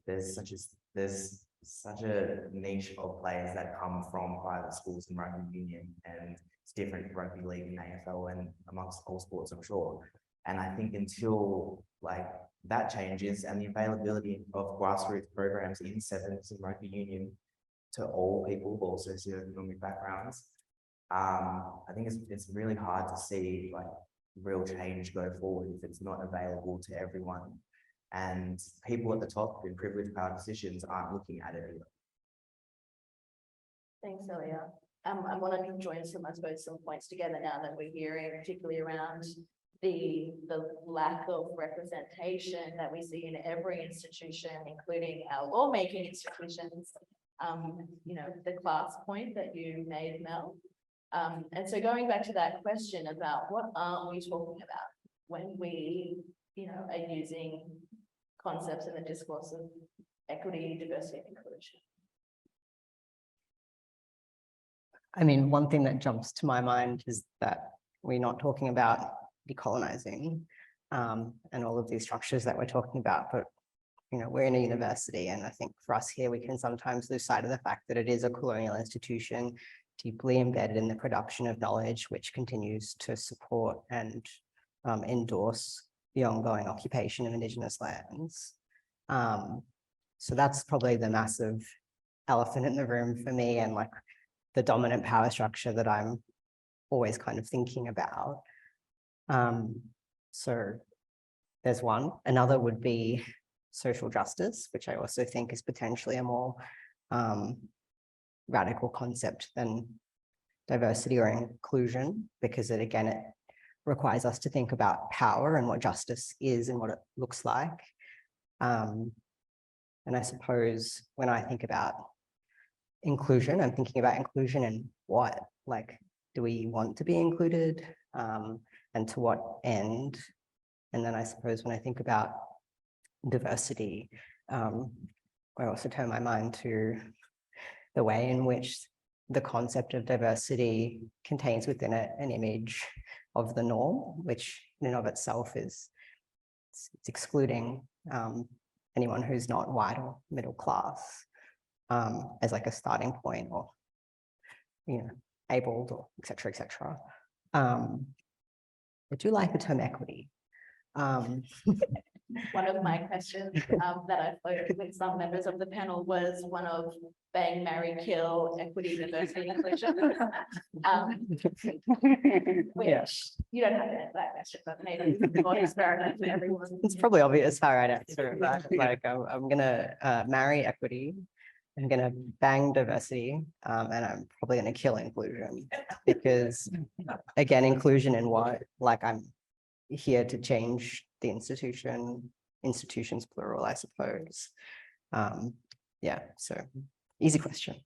such a niche of players that come from private schools and rugby union, and it's different rugby league and AFL and amongst all sports, I'm sure. And I think until like that changes and the availability of grassroots programs in sevens and rugby union to all people of all socioeconomic backgrounds, I think it's really hard to see like real change go forward if it's not available to everyone. And people at the top in privileged power positions aren't looking at it either. Thanks, Ellia. I want to join some points together now that we're hearing, particularly around the lack of representation that we see in every institution, including our lawmaking institutions. You know, the class point that you made, Mel. And so going back to that question about what aren't we talking about when we, you know, are using concepts in the discourse of equity, diversity, and inclusion. I mean, one thing that jumps to my mind is that we're not talking about decolonizing and all of these structures that we're talking about, but you know, we're in a university, and I think for us here, we can sometimes lose sight of the fact that it is a colonial institution deeply embedded in the production of knowledge, which continues to support and endorse the ongoing occupation of Indigenous lands. So that's probably the massive elephant in the room for me, and like the dominant power structure that I'm always kind of thinking about. So there's one. Another would be social justice, which I also think is potentially a more radical concept than diversity or inclusion, because it requires us to think about power and what justice is and what it looks like. And I suppose when I think about inclusion, I'm thinking about inclusion and what, like, do we want to be included, and to what end? And then I suppose when I think about diversity, I also turn my mind to the way in which the concept of diversity contains within it an image of the norm, which in and of itself is it's excluding anyone who's not white or middle class as like a starting point, or you know, abled, or et cetera, et cetera. I do like the term equity. One of my questions that I floated with some members of the panel was one of bang, marry, kill, equity, diversity, inclusion. Which you don't have to answer that question, but maybe it's more experiment for everyone. It's probably obvious how I'd answer that. Like I'm gonna marry equity, I'm gonna bang diversity, and I'm probably gonna kill inclusion, because again, inclusion in what? Like I'm here to change the institutions plural, I suppose. Yeah, so easy question.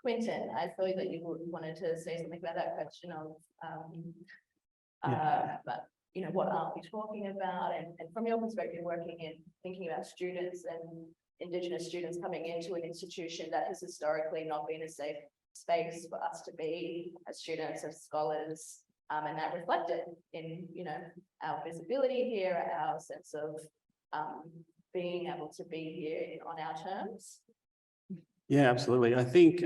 Quinton, I thought that you wanted to say something about that question of, but you know, what aren't we talking about? And from your perspective, working in thinking about students and Indigenous students coming into an institution that has historically not been a safe space for us to be as students, as scholars, and that reflected in, you know, our visibility here, our sense of being able to be here on our terms. Yeah, absolutely. I think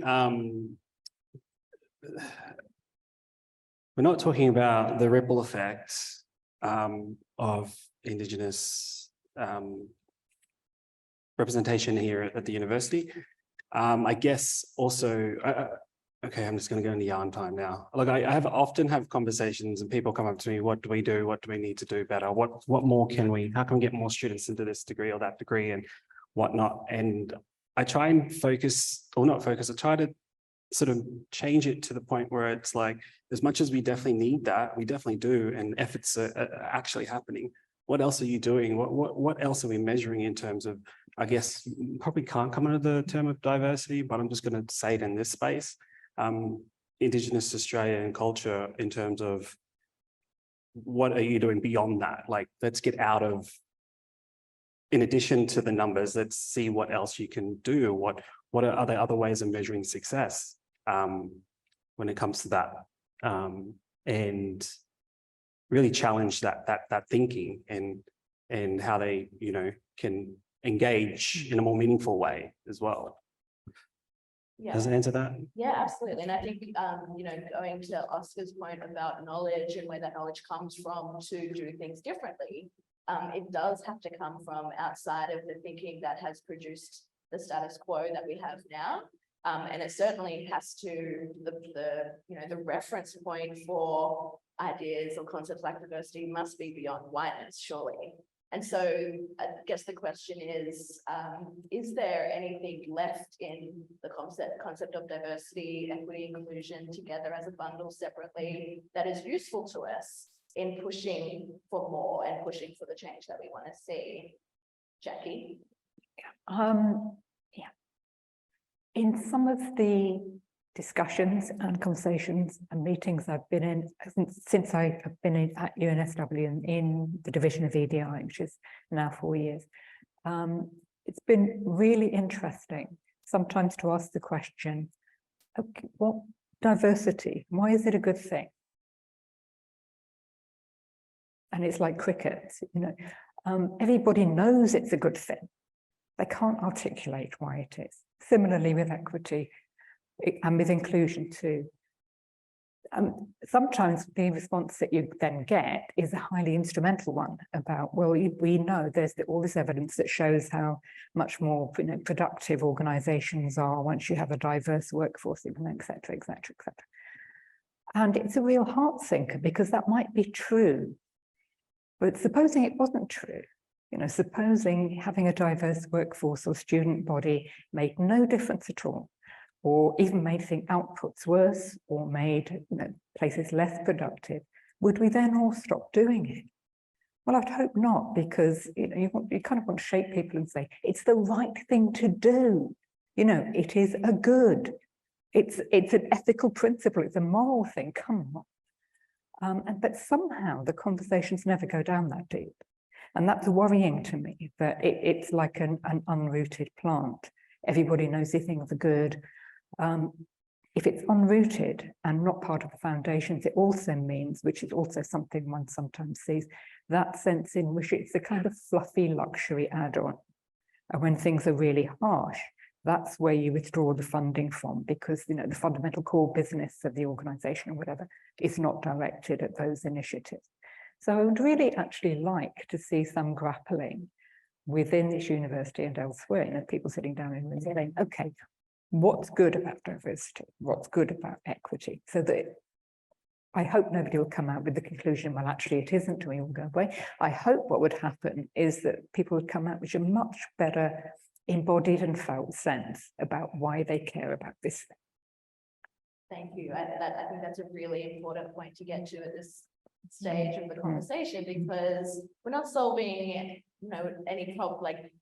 we're not talking about the ripple effects of Indigenous representation here at the university. I guess also, okay, I'm just going to go into yarn time now. Look, I often have conversations and people come up to me, what do we do? What do we need to do better? What more can we, how can we get more students into this degree or that degree and whatnot? And I try and focus, or not focus, I try to sort of change it to the point where it's like, as much as we definitely need that, we definitely do, and efforts are actually happening. What else are you doing? What else are we measuring in terms of, I guess, probably can't come under the term of diversity, but I'm just going to say it in this space. Indigenous Australian culture in terms of what are you doing beyond that? Like, let's get out of in addition to the numbers, let's see what else you can do. What are other ways of measuring success when it comes to that, and really challenge that thinking and how they, you know, can engage in a more meaningful way as well. Yeah. Does it answer that? Yeah, absolutely. And I think, you know, going to Oscar's point about knowledge and where that knowledge comes from to do things differently, it does have to come from outside of the thinking that has produced the status quo that we have now. And it certainly has to, you know, the reference point for ideas or concepts like diversity must be beyond whiteness, surely. And so I guess the question is there anything left in the concept of diversity, equity, inclusion together as a bundle separately that is useful to us in pushing for more and pushing for the change that we want to see? Jackie? Yeah. In some of the discussions and conversations and meetings I've been in since I have been at UNSW in the division of EDI, which is now 4 years, it's been really interesting sometimes to ask the question, okay, what diversity? Why is it a good thing? And it's like cricket, you know, everybody knows it's a good thing. They can't articulate why it is. Similarly with equity and with inclusion too. Sometimes the response that you then get is a highly instrumental one about, well, we know there's all this evidence that shows how much more, you know, productive organizations are once you have a diverse workforce, et cetera, et cetera, et cetera. And it's a real heart sinker because that might be true. But supposing it wasn't true, you know, supposing having a diverse workforce or student body made no difference at all, or even made things outputs worse, or made, you know, places less productive, would we then all stop doing it? Well, I'd hope not, because, you know, you kind of want to shake people and say it's the right thing to do. You know, it is a good. It's an ethical principle. It's a moral thing. Come on. But somehow the conversations never go down that deep. And that's worrying to me, that it's like an unrooted plant. Everybody knows these things are good. If it's unrooted and not part of the foundations, it also means, which is also something one sometimes sees, that sense in which it's a kind of fluffy luxury add-on. And when things are really harsh, that's where you withdraw the funding from, because, you know, the fundamental core business of the organization or whatever is not directed at those initiatives. So I would really actually like to see some grappling within this university and elsewhere, you know, people sitting down and saying, okay, what's good about diversity? What's good about equity? So that I hope nobody will come out with the conclusion, well, actually it isn't, and we all go away. I hope what would happen is that people would come out with a much better embodied and felt sense about why they care about this thing. Thank you. I think that's a really important point to get to at this stage of the conversation, because we're not solving, you know, any problem, like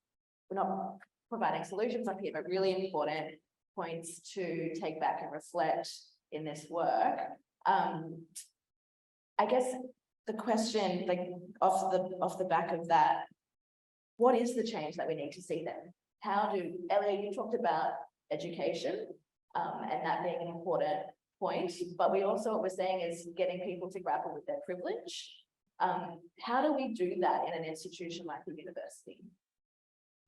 we're not providing solutions up here, but really important points to take back and reflect in this work. I guess the question, like off the back of that, what is the change that we need to see then? How do, Ellia, you talked about education and that being an important point, but we also, what we're saying is getting people to grapple with their privilege. How do we do that in an institution like the university?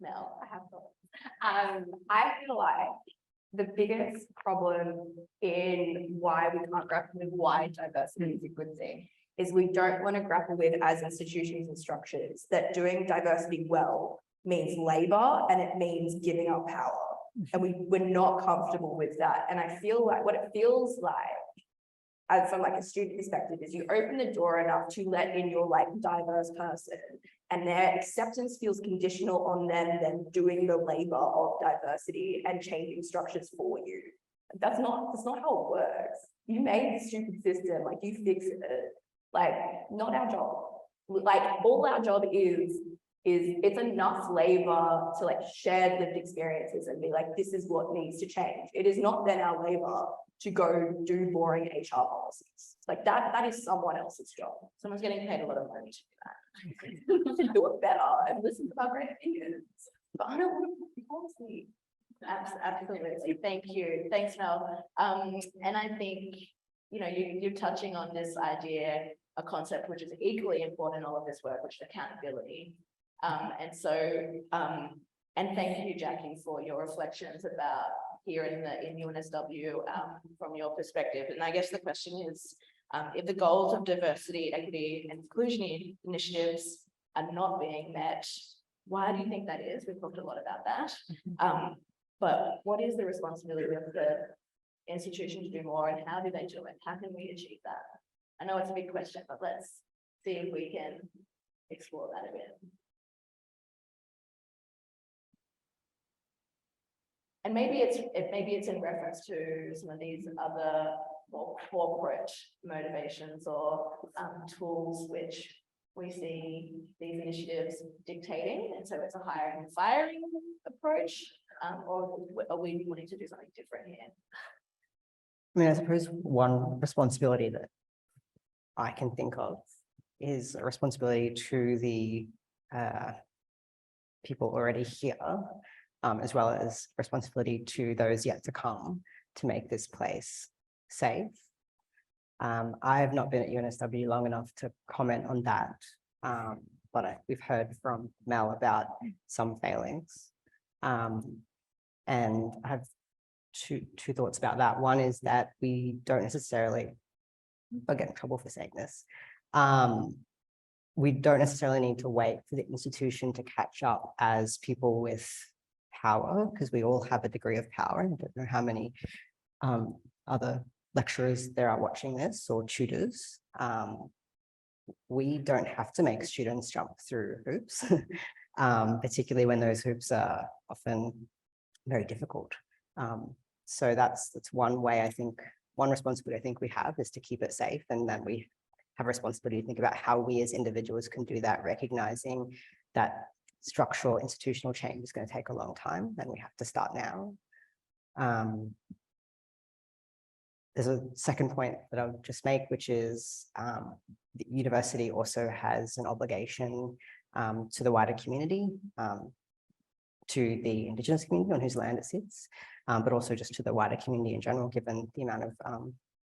Mel, I have thoughts. I feel like the biggest problem in why we can't grapple with why diversity is a good thing is we don't want to grapple with, as institutions and structures, that doing diversity well means labor and it means giving up power. And we're not comfortable with that. And I feel like what it feels like, as from like a student perspective, is you open the door enough to let in your like diverse person, and their acceptance feels conditional on them then doing the labor of diversity and changing structures for you. That's not how it works. You made the stupid system, like you fix it. Like, not our job. Like, all our job is is it's enough labor to like share lived experiences and be like, this is what needs to change. It is not then our labor to go do boring HR policies. Like that is someone else's job. Someone's getting paid a lot of money to do that. To do it better and listen to our great opinions. But I don't want to put policy. Absolutely. Thank you. Thanks, Mel. And I think, you know, you're touching on this idea, a concept which is equally important in all of this work, which is accountability. And thank you, Jackie, for your reflections about here in UNSW from your perspective. And I guess the question is, if the goals of diversity, equity, and inclusion initiatives are not being met, why do you think that is? We've talked a lot about that. But what is the responsibility of the institution to do more, and how do they do it? How can we achieve that? I know it's a big question, but let's see if we can explore that a bit. And maybe it's in reference to some of these other more corporate motivations or tools which we see these initiatives dictating, and so it's a hiring and firing approach, or are we wanting to do something different here? I mean, I suppose one responsibility that I can think of is a responsibility to the people already here, as well as responsibility to those yet to come to make this place safe. I have not been at UNSW long enough to comment on that, but we've heard from Mel about some failings. And I have two thoughts about that. One is that we don't necessarily, I'll get in trouble for saying this, we don't necessarily need to wait for the institution to catch up as people with power, because we all have a degree of power. I don't know how many other lecturers there are watching this, or tutors. We don't have to make students jump through hoops, particularly when those hoops are often very difficult. So that's one way, I think, one responsibility I think we have is to keep it safe, and then we have a responsibility to think about how we as individuals can do that, recognizing that structural institutional change is going to take a long time, and we have to start now. There's a second point that I'll just make, which is the university also has an obligation to the wider community, to the Indigenous community on whose land it sits, but also just to the wider community in general, given the amount of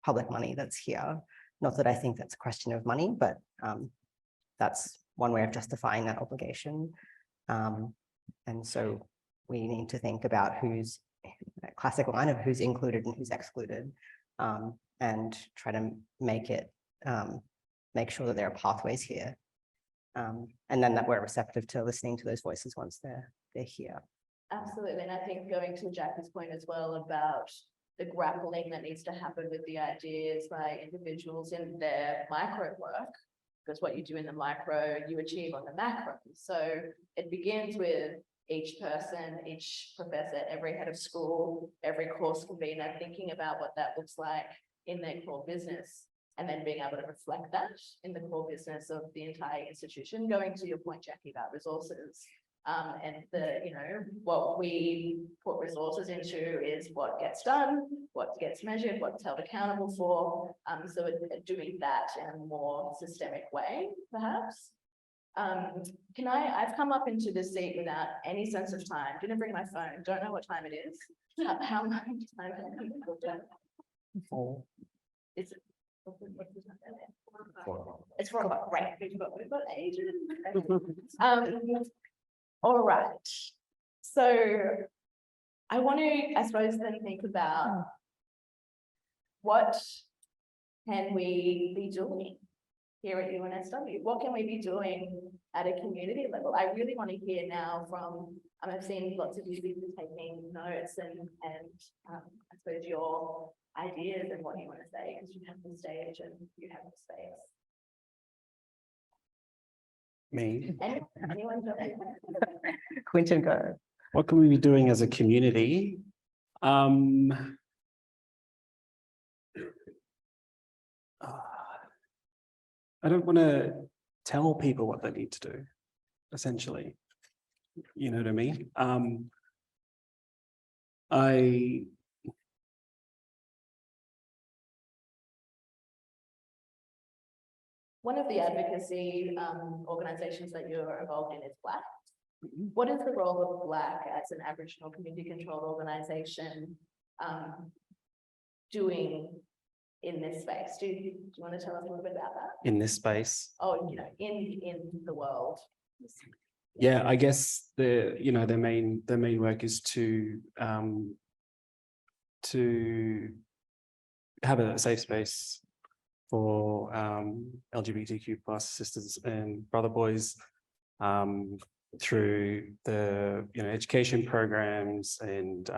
public money that's here. Not that I think that's a question of money, but that's one way of justifying that obligation. And so we need to think about who's, that classic line of who's included and who's excluded, and try to make it, make sure that there are pathways here. And then that we're receptive to listening to those voices once they're here. Absolutely. And I think going to Jackie's point as well about the grappling that needs to happen with the ideas by individuals in their micro work, because what you do in the micro, you achieve on the macro. So it begins with each person, each professor, every head of school, every course convener, thinking about what that looks like in their core business, and then being able to reflect that in the core business of the entire institution. Going to your point, Jackie, about resources. And the, you know, what we put resources into is what gets done, what gets measured, what's held accountable for. So doing that in a more systemic way, perhaps. I've come up into this seat without any sense of time. Didn't bring my phone, don't know what time it is. How much time can I come? 4. Is it? What's the time? It's 4 o'clock, right? We've got ages. All right. So I want to, I suppose, then think about what can we be doing here at UNSW? What can we be doing at a community level? I really want to hear now from, I've seen lots of you taking notes and I suppose your ideas and what you want to say, because you have the stage and you have the space. Me. Anyone? Quinton, go. What can we be doing as a community? I don't want to tell people what they need to do. essentially. You know what I mean? One of the advocacy organisations that you're involved in is Black. What is the role of Black as an Aboriginal community-controlled organisation doing in this space? Do you want to tell us a little bit about that? In this space. Oh, you know, in the world. Yeah, I guess the main work is to have a safe space for LGBTQ plus sisters and brother boys through the education programs and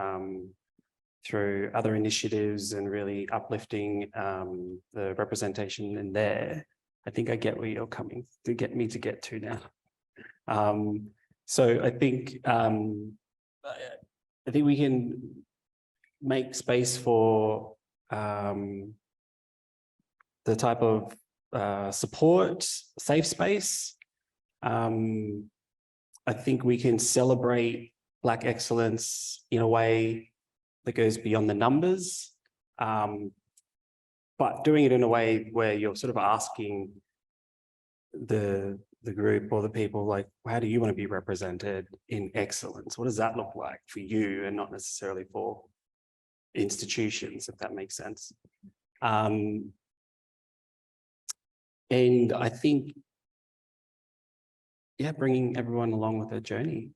through other initiatives and really uplifting the representation in there. I think I get where you're coming to get me to get to now. So I think we can make space for the type of support, safe space. I think we can celebrate Black excellence in a way that goes beyond the numbers, but doing it in a way where you're sort of asking the group or the people, like, how do you want to be represented in excellence? What does that look like for you and not necessarily for institutions, if that makes sense? And I think, yeah, bringing everyone along with their journey,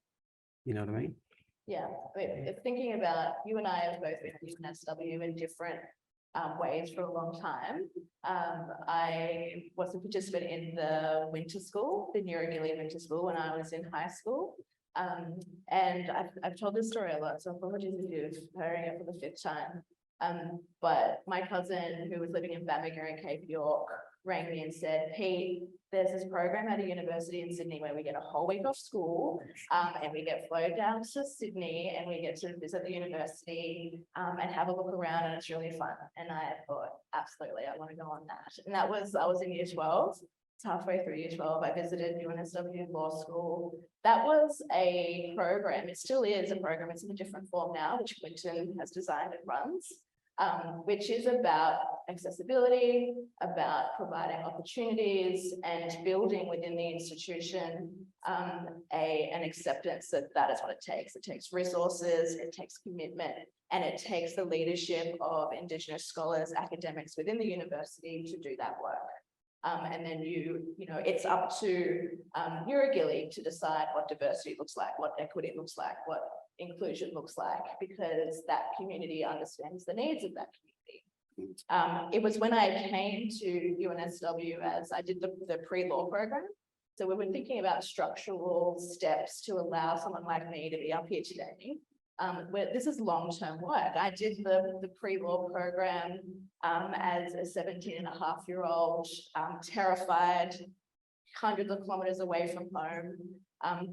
you know what I mean? Yeah, I mean, thinking about, you and I have both been at UNSW in different ways for a long time. I was a participant in the winter school, the Neurogilly winter school, when I was in high school. And I've told this story a lot, so apologies if you're hearing it for the 5th time. But my cousin, who was living in Peta MacGillivray in Cape York, rang me and said, "Pete, there's this program at a university in Sydney where we get a whole week off school and we get flown down to Sydney and we get to visit the university and have a look around, and it's really fun." And I thought, absolutely, I want to go on that. And I was in year 12. It's halfway through year 12. I visited UNSW Law School. That was a program. It still is a program. It's in a different form now, which Quinton has designed and runs. Which is about accessibility, about providing opportunities and building within the institution an acceptance that is what it takes. It takes resources, it takes commitment, and it takes the leadership of Indigenous scholars, academics within the university to do that work. And then it's up to Neurogilly to decide what diversity looks like, what equity looks like, what inclusion looks like, because that community understands the needs of that community. It was when I came to UNSW as I did the pre-law program. So we were thinking about structural steps to allow someone like me to be up here today. Where this is long-term work. I did the pre-law program as a 17-and-a-half-year-old, terrified, hundreds of kilometers away from home,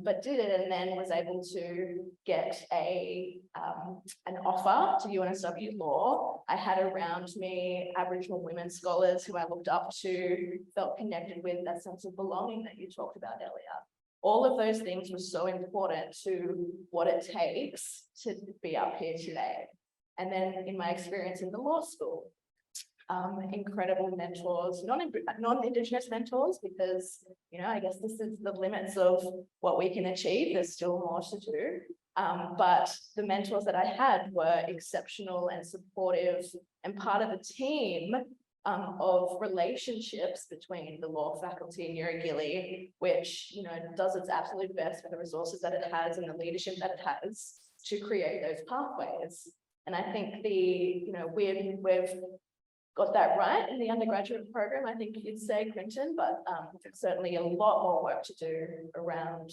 but did it, and then was able to get an offer to UNSW Law. I had around me Aboriginal women scholars who I looked up to, felt connected with, that sense of belonging that you talked about earlier. All of those things were so important to what it takes to be up here today. And then in my experience in the law school, incredible mentors, non-Indigenous mentors, because, I guess this is the limits of what we can achieve. There's still more to do. But the mentors that I had were exceptional and supportive and part of a team of relationships between the law faculty and Neurogilly, which does its absolute best with the resources that it has and the leadership that it has to create those pathways. And I think we've got that right in the undergraduate program, I think you'd say, Quinton, but certainly a lot more work to do around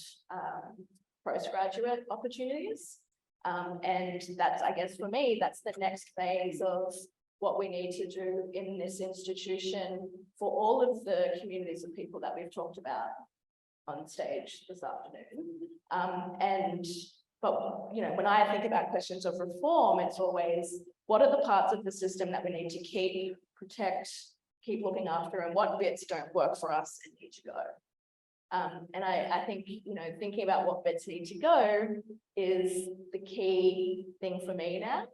postgraduate opportunities. And that's, I guess, for me, that's the next phase of what we need to do in this institution for all of the communities of people that we've talked about on stage this afternoon. But when I think about questions of reform, it's always, what are the parts of the system that we need to keep, protect, keep looking after, and what bits don't work for us and need to go? And I think, thinking about what bits need to go is the key thing for me now.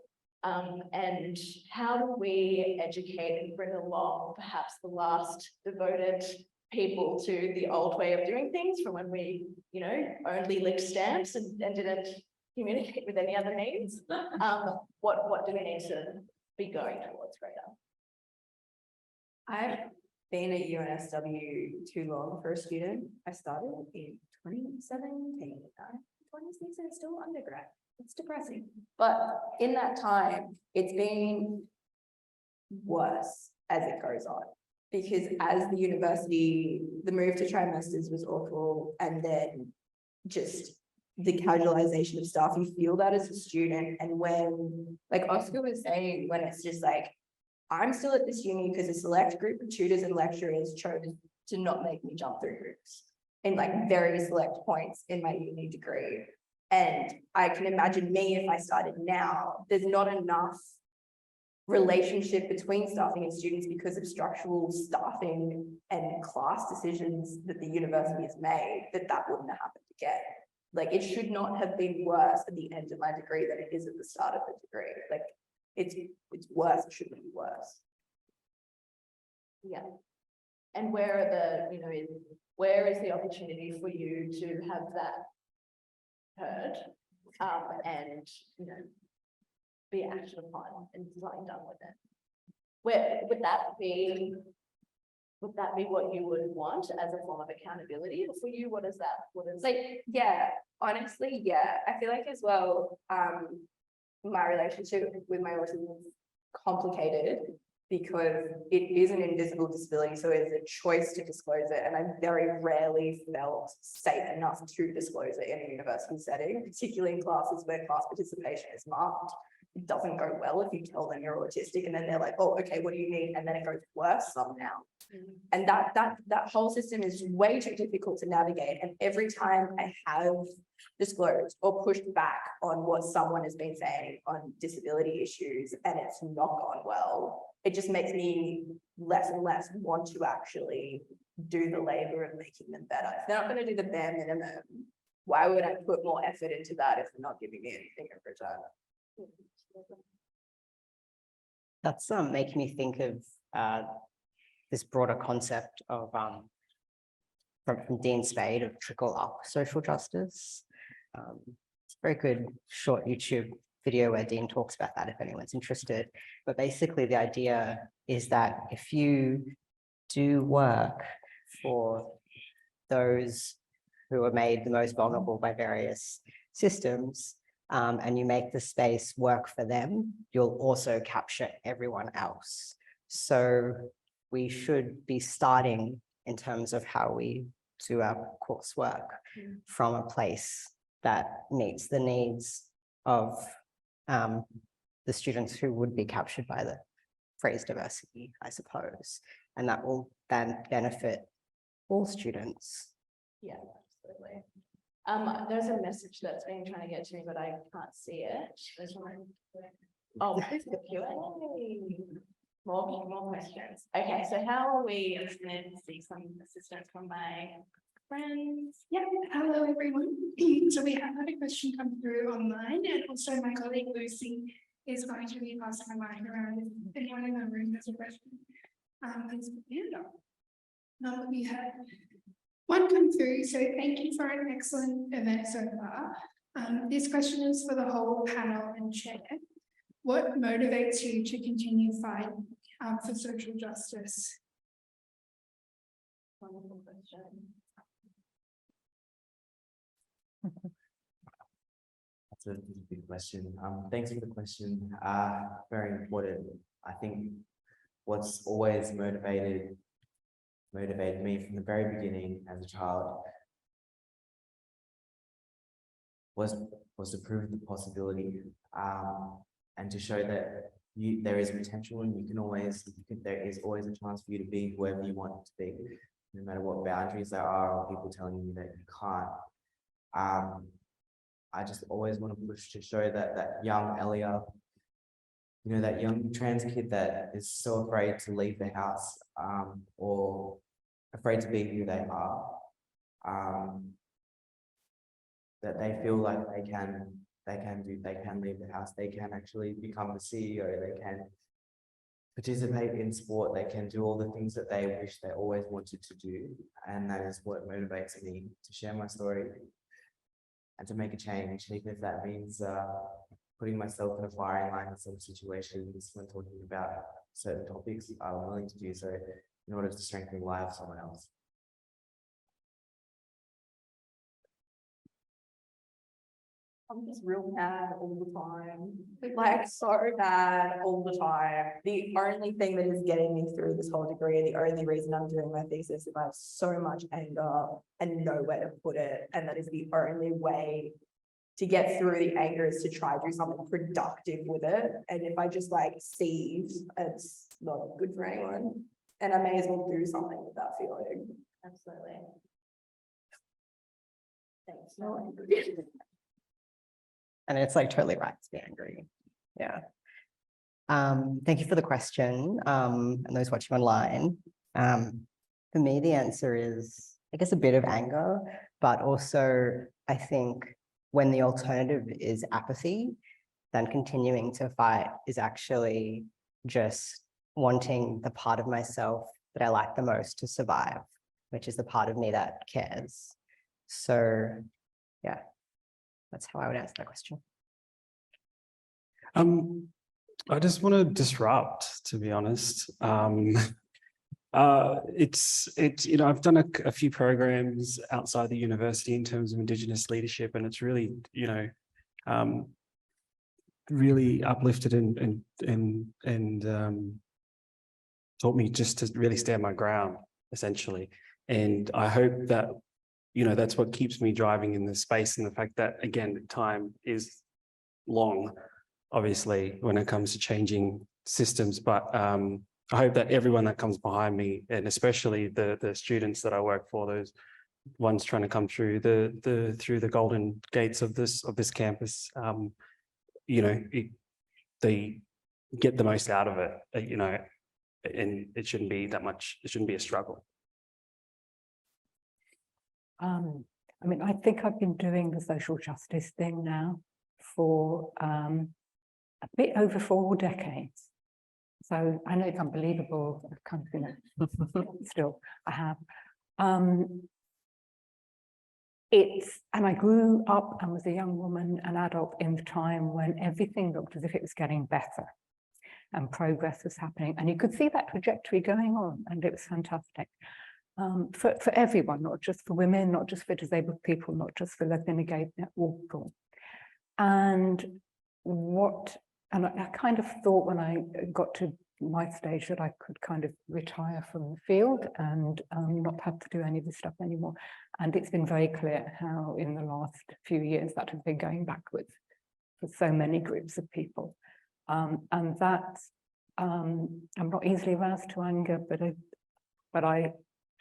And how do we educate and bring along perhaps the last devoted people to the old way of doing things from when we, only licked stamps and didn't communicate with any other needs? What do we need to be going towards greater? I've been at UNSW too long for a student. I started in 2017. I'm 26 and still undergrad. It's depressing. But in that time, it's been worse as it goes on. Because as the university, the move to trimesters was awful, and then just the casualization of staff, you feel that as a student. And when, like Oscar was saying, when it's just like, I'm still at this uni because a select group of tutors and lecturers chose to not make me jump through hoops in like very select points in my uni degree. And I can imagine me if I started now, there's not enough relationship between staffing and students because of structural staffing and class decisions that the university has made, that wouldn't have happened again. Like, it should not have been worse at the end of my degree than it is at the start of the degree. Like, it's worse, it shouldn't be worse. Yeah. And where are the, where is the opportunity for you to have that heard, and, be acted upon and something done with it? Where would that be what you would want as a form of accountability? Or for you, what is that? Like, yeah, honestly, yeah. I feel like as well, my relationship with my autism is complicated because it is an invisible disability, so it's a choice to disclose it, and I very rarely felt safe enough to disclose it in a university setting, particularly in classes where class participation is marked. It doesn't go well if you tell them you're autistic and then they're like, oh, okay, what do you need? And then it goes worse somehow. And that whole system is way too difficult to navigate. And every time I have disclosed or pushed back on what someone has been saying on disability issues and it's not gone well, it just makes me less and less want to actually do the labor of making them better. If they're not going to do the bare minimum, why would I put more effort into that if they're not giving me anything in return? That's making me think of this broader concept of from Dean Spade of trickle up social justice. It's a very good short YouTube video where Dean talks about that if anyone's interested. But basically the idea is that if you do work for those who are made the most vulnerable by various systems, and you make the space work for them, you'll also capture everyone else. So we should be starting in terms of how we do our coursework from a place that meets the needs of the students who would be captured by the phrase diversity, I suppose. And that will then benefit all students. Yeah, absolutely. There's a message that's been trying to get to me, but I can't see it. There's one. Oh, it's the Q&A. More questions. Okay, so how are we? I'm just going to seek some assistance from my friends. Yeah, hello everyone. So we have had a question come through online, and also my colleague Lucy is going to be passing a mic around if anyone in the room has a question. Please put your hand up. We had one come through, so thank you for an excellent event so far. This question is for the whole panel and chair. What motivates you to continue fighting for social justice? Wonderful question. That's a big question. Thanks for the question. Very important. I think what's always motivated me from the very beginning as a child was to prove the possibility, and to show that there is potential, and there is always a chance for you to be whoever you want to be, no matter what boundaries there are or people telling you that you can't. I just always want to push to show that young Ellia, that young trans kid that is so afraid to leave the house, or afraid to be who they are. that they feel like they can leave the house, they can actually become the CEO, they can participate in sport, they can do all the things that they wish they always wanted to do. And that is what motivates me to share my story and to make a change, even if that means putting myself in a firing line in some situations when talking about certain topics. I'm willing to do so in order to strengthen the life of someone else. I'm just real mad all the time, like so mad all the time. The only thing that is getting me through this whole degree, the only reason I'm doing my thesis, is I have so much anger and nowhere to put it. And that is the only way to get through the anger, is to try to do something productive with it. And if I just like seethe, it's not good for anyone. And I may as well do something with that feeling. Absolutely. Thanks. And it's like totally right to be angry. Yeah. Thank you for the question. And those watching online. For me, the answer is, I guess, a bit of anger, but also I think when the alternative is apathy, then continuing to fight is actually just wanting the part of myself that I like the most to survive, which is the part of me that cares. So yeah, that's how I would answer that question. I just want to disrupt, to be honest. It's you know, I've done a few programs outside the university in terms of Indigenous leadership, and it's really, you know, really uplifted and taught me just to really stand my ground, essentially. And I hope that, you know, that's what keeps me driving in this space, and the fact that, again, time is long, obviously, when it comes to changing systems. But I hope that everyone that comes behind me, and especially the students that I work for, those ones trying to come through the golden gates of this campus, you know, they get the most out of it, you know, and it shouldn't be that much. It shouldn't be a struggle. I mean, I think I've been doing the social justice thing now for a bit over 4 decades. So I know it's unbelievable, kind of, you know, still I have. And I grew up and was a young woman, an adult, in the time when everything looked as if it was getting better and progress was happening. And you could see that trajectory going on, and it was fantastic. For everyone, not just for women, not just for disabled people, not just for lesbian and gay people. And I kind of thought when I got to my stage that I could kind of retire from the field and not have to do any of this stuff anymore. And it's been very clear how in the last few years that has been going backwards for so many groups of people. And that I'm not easily aroused to anger, but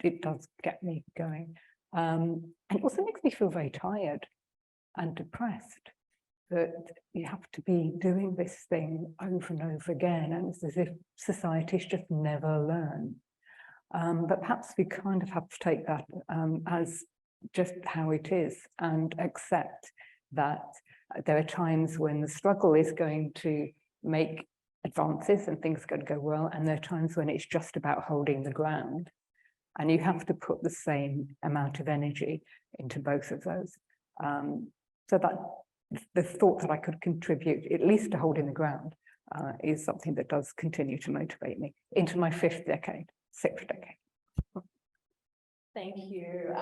it does get me going. And it also makes me feel very tired and depressed that you have to be doing this thing over and over again, and it's as if societies just never learn. But perhaps we kind of have to take that as just how it is, and accept that there are times when the struggle is going to make advances and things are going to go well, and there are times when it's just about holding the ground. And you have to put the same amount of energy into both of those. So that the thought that I could contribute, at least to holding the ground, is something that does continue to motivate me into my 6th decade. Thank you.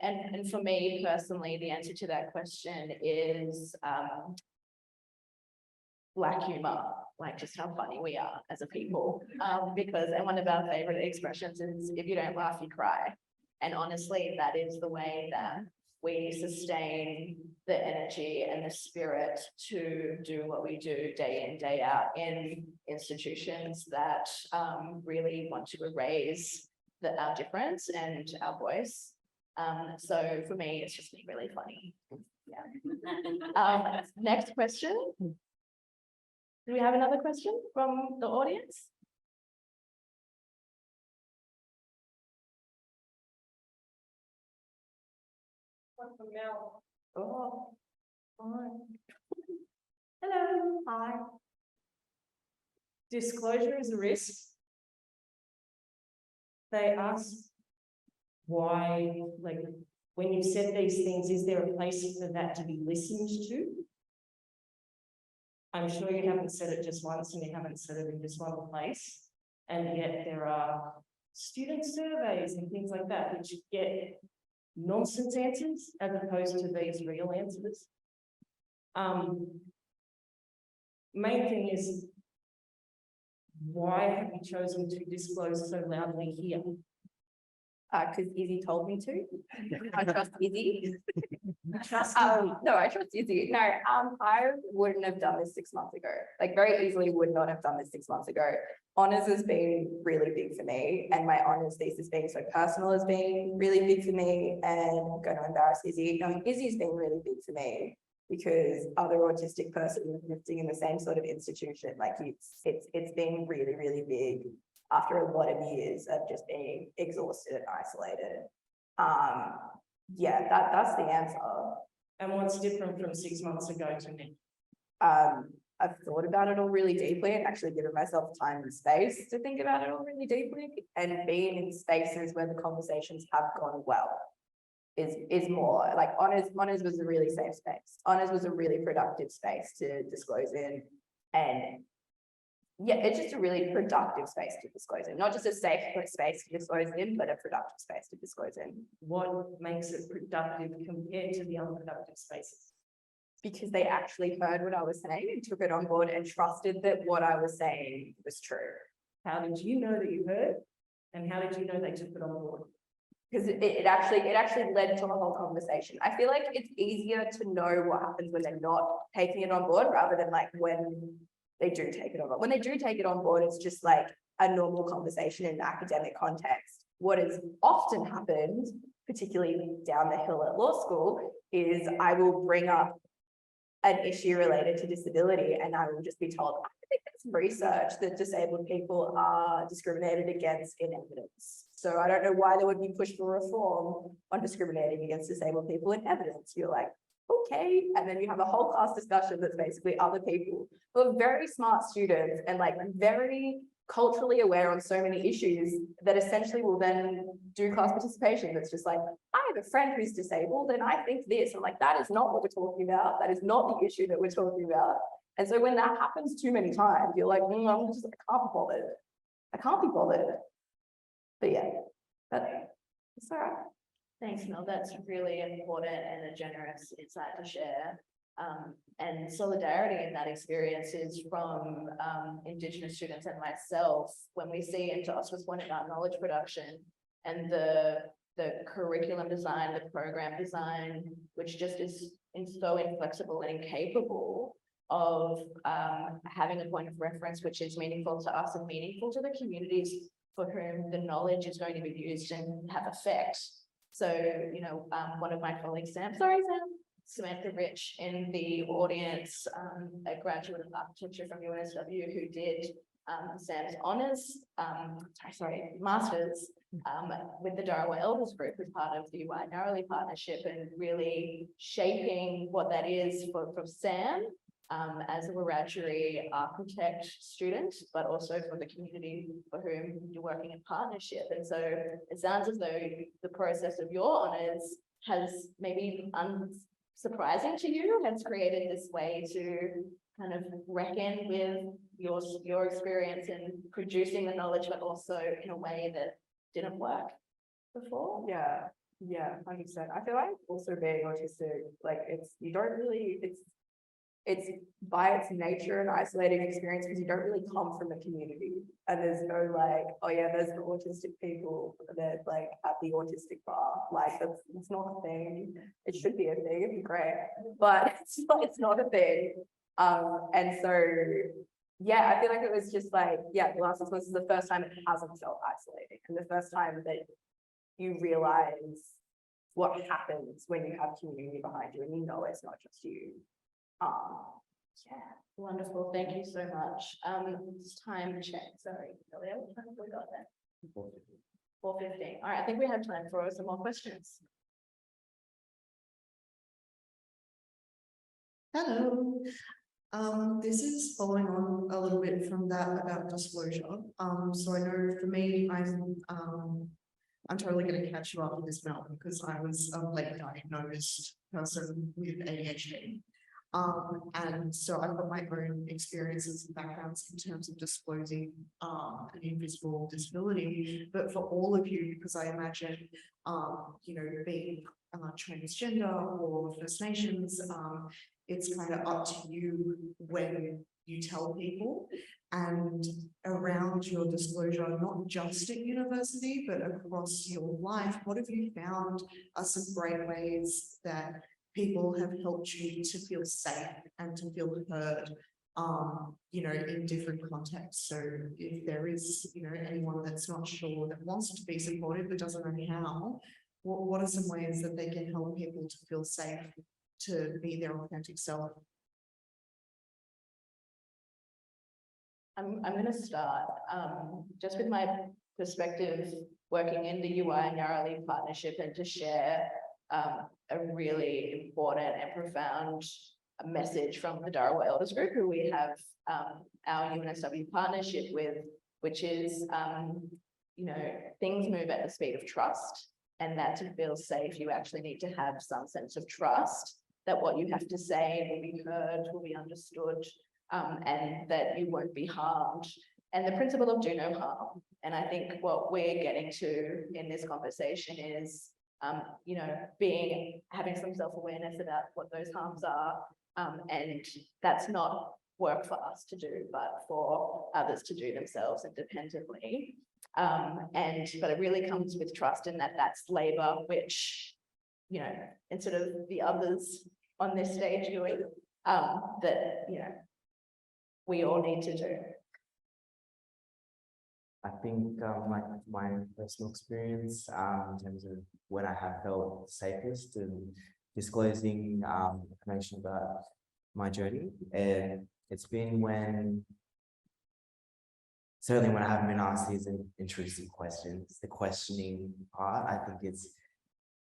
And for me personally, the answer to that question is black humor, like just how funny we are as a people. Because one of our favorite expressions is, if you don't laugh, you cry. And honestly, that is the way that we sustain the energy and the spirit to do what we do day in, day out in institutions that really want to erase our difference and our voice. So for me, it's just been really funny. Yeah. Next question. Do we have another question from the audience? Oh, hi. Hello, hi. Disclosure is a risk. They ask why, like, when you said these things, is there a place for that to be listened to? I'm sure you haven't said it just once and you haven't said it in just one place. And yet there are student surveys and things like that which get nonsense answers as opposed to these real answers. Main thing is, why have you chosen to disclose so loudly here? Because Izzy told me to. I trust Izzy. Trust No, I trust Izzy. No, I wouldn't have done this 6 months ago. Like very easily would not have done this 6 months ago. Honours has been really big for me, and my honours thesis being so personal has been really big for me. And I'm going to embarrass Izzy. No, Izzy's been really big for me because other autistic person living in the same sort of institution, like it's been really, really big after a lot of years of just being exhausted and isolated. Yeah, that's the answer. And what's different from 6 months ago to me? I've thought about it all really deeply and actually given myself time and space to think about it all really deeply, and being in spaces where the conversations have gone well is more like honors was a really safe space. Honors was a really productive space to disclose in, and yeah, it's just a really productive space to disclose in, not just a safe space to disclose in, but a productive space to disclose in. What makes it productive compared to the unproductive spaces? Because they actually heard what I was saying and took it on board and trusted that what I was saying was true. How did you know that you heard? And how did you know they took it on board? Because it actually led to a whole conversation. I feel like it's easier to know what happens when they're not taking it on board rather than like when they do take it on board. When they do take it on board, it's just like a normal conversation in an academic context. What has often happened, particularly down the hill at law school, is I will bring up an issue related to disability and I will just be told, I think there's research that disabled people are discriminated against in evidence. So I don't know why there would be push for reform on discriminating against disabled people in evidence. You're like, okay. And then you have a whole class discussion that's basically other people who are very smart students and like very culturally aware on so many issues that essentially will then do class participation. That's just like, I have a friend who's disabled and I think this. I'm like, that is not what we're talking about. That is not the issue that we're talking about. And so when that happens too many times, you're like, I'm just, I can't be bothered. I can't be bothered. But yeah, it's all right. Thanks, Mel. That's really important and a generous insight to share. And solidarity in that experience is from Indigenous students and myself when we see into Osca's point about knowledge production and the curriculum design, the program design, which just is so inflexible and incapable of having a point of reference which is meaningful to us and meaningful to the communities for whom the knowledge is going to be used and have effect. So, you know, one of my colleagues, Samantha Rich in the audience, a graduate of architecture from UNSW who did Sam's honours, masters with the Darwa Elders group as part of the UI Narrowly partnership and really shaping what that is for Sam as a Wiradjuri architect student, but also for the community for whom you're working in partnership. And so it sounds as though the process of your honours has maybe unsurprising to you, has created this way to kind of reckon with your experience in producing the knowledge, but also in a way that didn't work before. Yeah, 100%. I feel like also being autistic, like it's by its nature an isolating experience because you don't really come from a community and there's no like, oh yeah, there's the autistic people that like at the autistic bar. Like it's not a thing. It should be a thing, it'd be great, but it's not a thing. And so yeah, I feel like it was just like, yeah, the last 6 months is the first time it hasn't felt isolating and the first time that you realize what happens when you have community behind you and you know it's not just you. Yeah, wonderful. Thank you so much. It's time check. Sorry, Ellia, what time have we got there? 4:15. All right, I think we have time for some more questions. Hello. This is following on a little bit from that about disclosure. So I know for me, I'm totally going to catch you up with this, Mel, because I was a late diagnosed person with ADHD. And so I've got my own experiences and backgrounds in terms of disclosing an invisible disability. But for all of you, because I imagine, you know, being transgender or First Nations, it's kind of up to you when you tell people. And around your disclosure, not just at university, but across your life, what have you found are some great ways that people have helped you to feel safe and to feel heard, you know, in different contexts? So if there is, you know, anyone that's not sure, that wants to be supported but doesn't know how, what are some ways that they can help people to feel safe to be their authentic self? I'm going to start just with my perspective working in the UI and Yarrowlee partnership, and to share a really important and profound message from the Darraway Elders Group, who we have our UNSW partnership with, which is, you know, things move at the speed of trust, and that to feel safe, you actually need to have some sense of trust that what you have to say will be heard, will be understood, and that you won't be harmed. And the principle of do no harm. And I think what we're getting to in this conversation is, you know, having some self-awareness about what those harms are. And that's not work for us to do, but for others to do themselves independently. But it really comes with trust, in that that's labor, which, you know, instead of the others on this stage doing, that, you know, we all need to do. I think like my personal experience in terms of when I have felt safest and disclosing information about my journey, and it's been certainly when I haven't been asked these intrusive questions. The questioning part, I think it's,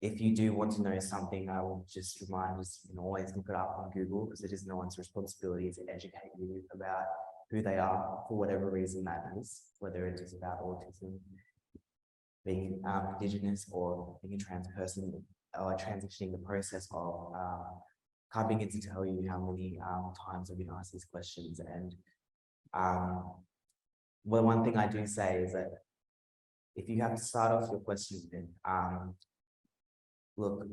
if you do want to know something, I will just remind you can always look it up on Google, because it is no one's responsibility to educate you about who they are for whatever reason that is, whether it is about autism, being Indigenous, or being a trans person, or transitioning the process of, can't begin to tell you how many times I've been asked these questions. And well, one thing I do say is that if you have to start off your questions with, look,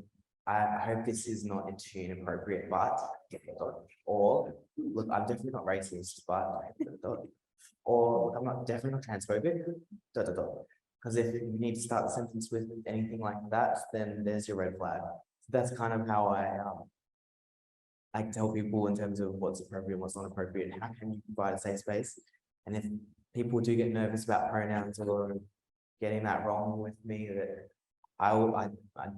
I hope this is not too inappropriate, but, or look, I'm definitely not racist, but, or I'm not definitely not transphobic, because if you need to start the sentence with anything like that, then there's your red flag. So that's kind of how I tell people in terms of what's appropriate and what's not appropriate, and how can you provide a safe space. And if people do get nervous about pronouns or getting that wrong with me, that I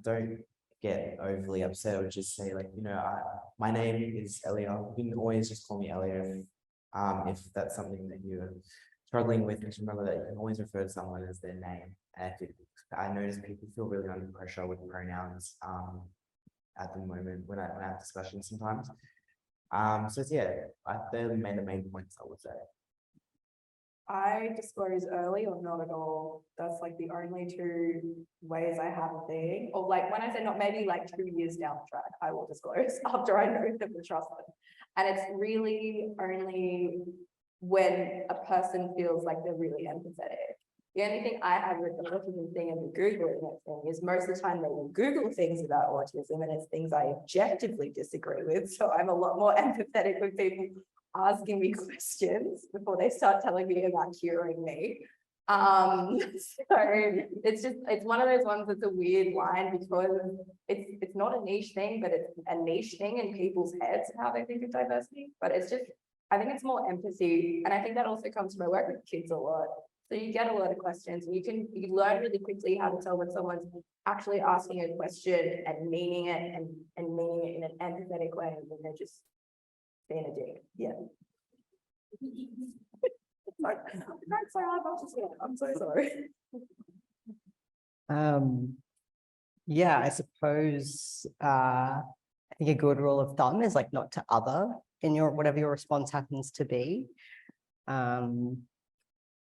don't get overly upset. I would just say, like, you know, my name is Ellia. You can always just call me Ellia if that's something that you're struggling with. Just remember that you can always refer to someone as their name. And I notice people feel really under pressure with pronouns at the moment when I have discussions sometimes. So yeah, they're the main points I would say. I disclose early or not at all. That's like the only two ways I have of being. Or like when I say not, maybe like 2 years down the track, I will disclose after I know them to trust them. And it's really only when a person feels like they're really empathetic. The only thing I have with the autism thing and the Googling thing is most of the time they will Google things about autism, and it's things I objectively disagree with. So I'm a lot more empathetic with people asking me questions before they start telling me about curing me. So it's one of those ones that's a weird line, because it's not a niche thing, but it's a niche thing in people's heads and how they think of diversity. But it's just, I think it's more empathy. And I think that also comes from my work with kids a lot. So you get a lot of questions, and you learn really quickly how to tell when someone's actually asking a question and meaning it and meaning it in an empathetic way, and then they're just being a dick. Yeah. I'm so sorry. Yeah, I suppose I think a good rule of thumb is like not to other in your, whatever your response happens to be.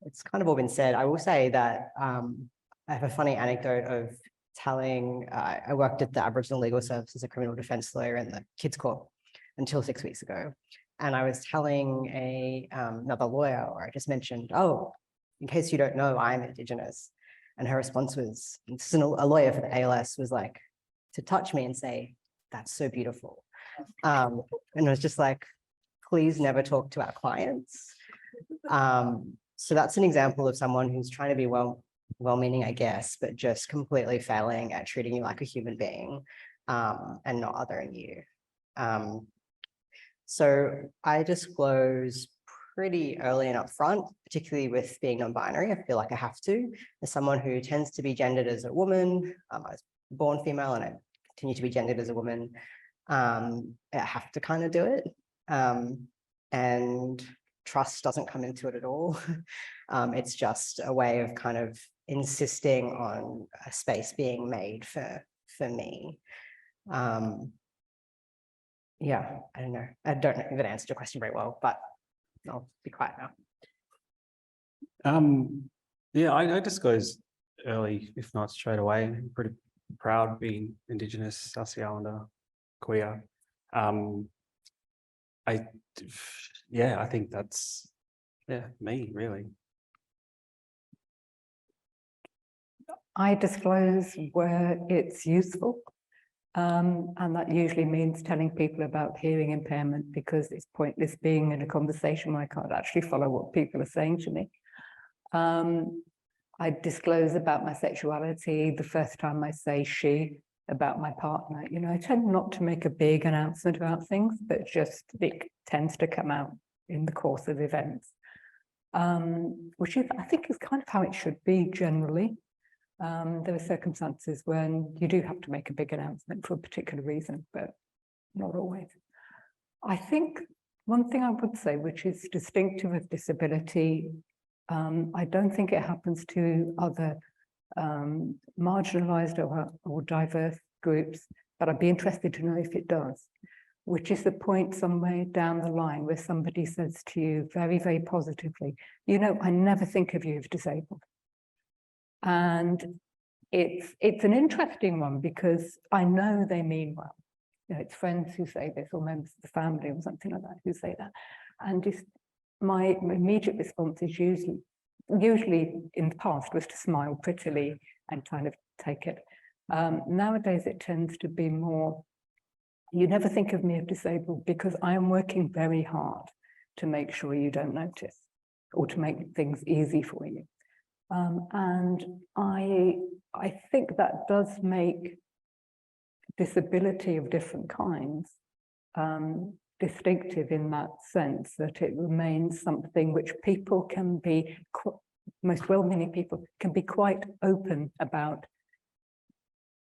It's kind of all been said. I will say that I have a funny anecdote of telling, I worked at the Aboriginal Legal Service as a criminal defense lawyer in the kids court until 6 weeks ago. And I was telling another lawyer, or I just mentioned, oh, in case you don't know, I'm Indigenous. And her response was, a lawyer for the ALS was like, to touch me and say, that's so beautiful. And I was just like, please never talk to our clients. So that's an example of someone who's trying to be well-meaning, I guess, but just completely failing at treating you like a human being and not othering you. So I disclose pretty early and upfront, particularly with being non-binary. I feel like I have to. As someone who tends to be gendered as a woman, I was born female and I continue to be gendered as a woman. I have to kind of do it. And trust doesn't come into it at all. It's just a way of kind of insisting on a space being made for me. Yeah, I don't know. I don't know if that answered your question very well, but I'll be quiet now. Yeah, I disclosed early, if not straight away. I'm pretty proud being Indigenous, South Sea Islander, queer. I think that's, me really. I disclose where it's useful. And that usually means telling people about hearing impairment, because it's pointless being in a conversation where I can't actually follow what people are saying to me. I disclose about my sexuality the first time I say she about my partner. You know, I tend not to make a big announcement about things, but just it tends to come out in the course of events, which is, I think, is kind of how it should be generally. There are circumstances when you do have to make a big announcement for a particular reason, but not always. I think one thing I would say, which is distinctive of disability, I don't think it happens to other marginalized or diverse groups, but I'd be interested to know if it does, which is the point somewhere down the line where somebody says to you very, very positively, you know, I never think of you as disabled. And it's an interesting one, because I know they mean well. You know, it's friends who say this, or members of the family or something like that who say that. And just my immediate response is usually in the past was to smile prettily and kind of take it. Nowadays it tends to be more, you never think of me as disabled, because I am working very hard to make sure you don't notice, or to make things easy for you. And I think that does make disability of different kinds distinctive in that sense, that it remains something which people can be, most well-meaning people can be quite open about.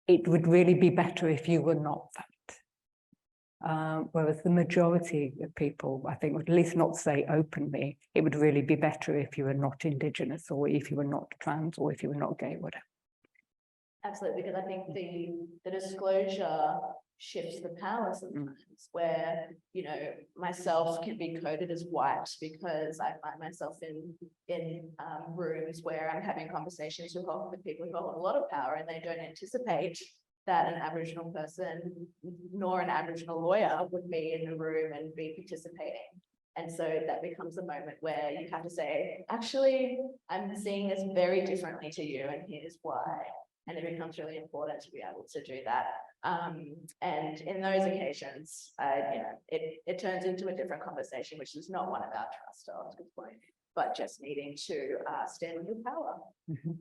It would really be better if you were not that. Whereas the majority of people, I think, would at least not say openly, it would really be better if you were not Indigenous, or if you were not trans, or if you were not gay, whatever. Absolutely, because I think the disclosure shifts the power sometimes, where, you know, myself can be coded as white because I find myself in rooms where I'm having conversations with people who hold a lot of power, and they don't anticipate that an Aboriginal person nor an Aboriginal lawyer would be in the room and be participating. And so that becomes a moment where you have to say, actually, I'm seeing this very differently to you, and here's why. And it becomes really important to be able to do that. And in those occasions, you know, it turns into a different conversation, which is not one about trust, or good point, but just needing to stand with your power. Mm-hmm.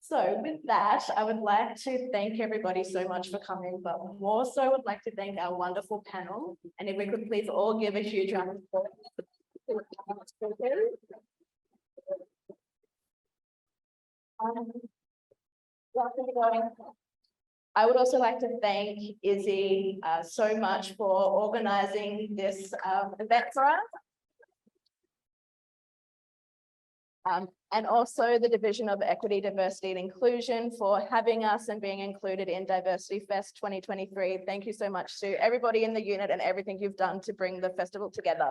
So with that, I would like to thank everybody so much for coming, but more so would like to thank our wonderful panel. And if we could please all give a huge round of applause. I would also like to thank Izzy so much for organising this event for us. And also the Division of Equity, Diversity and Inclusion for having us and being included in Diversity Fest 2023. Thank you so much to everybody in the unit and everything you've done to bring the festival together.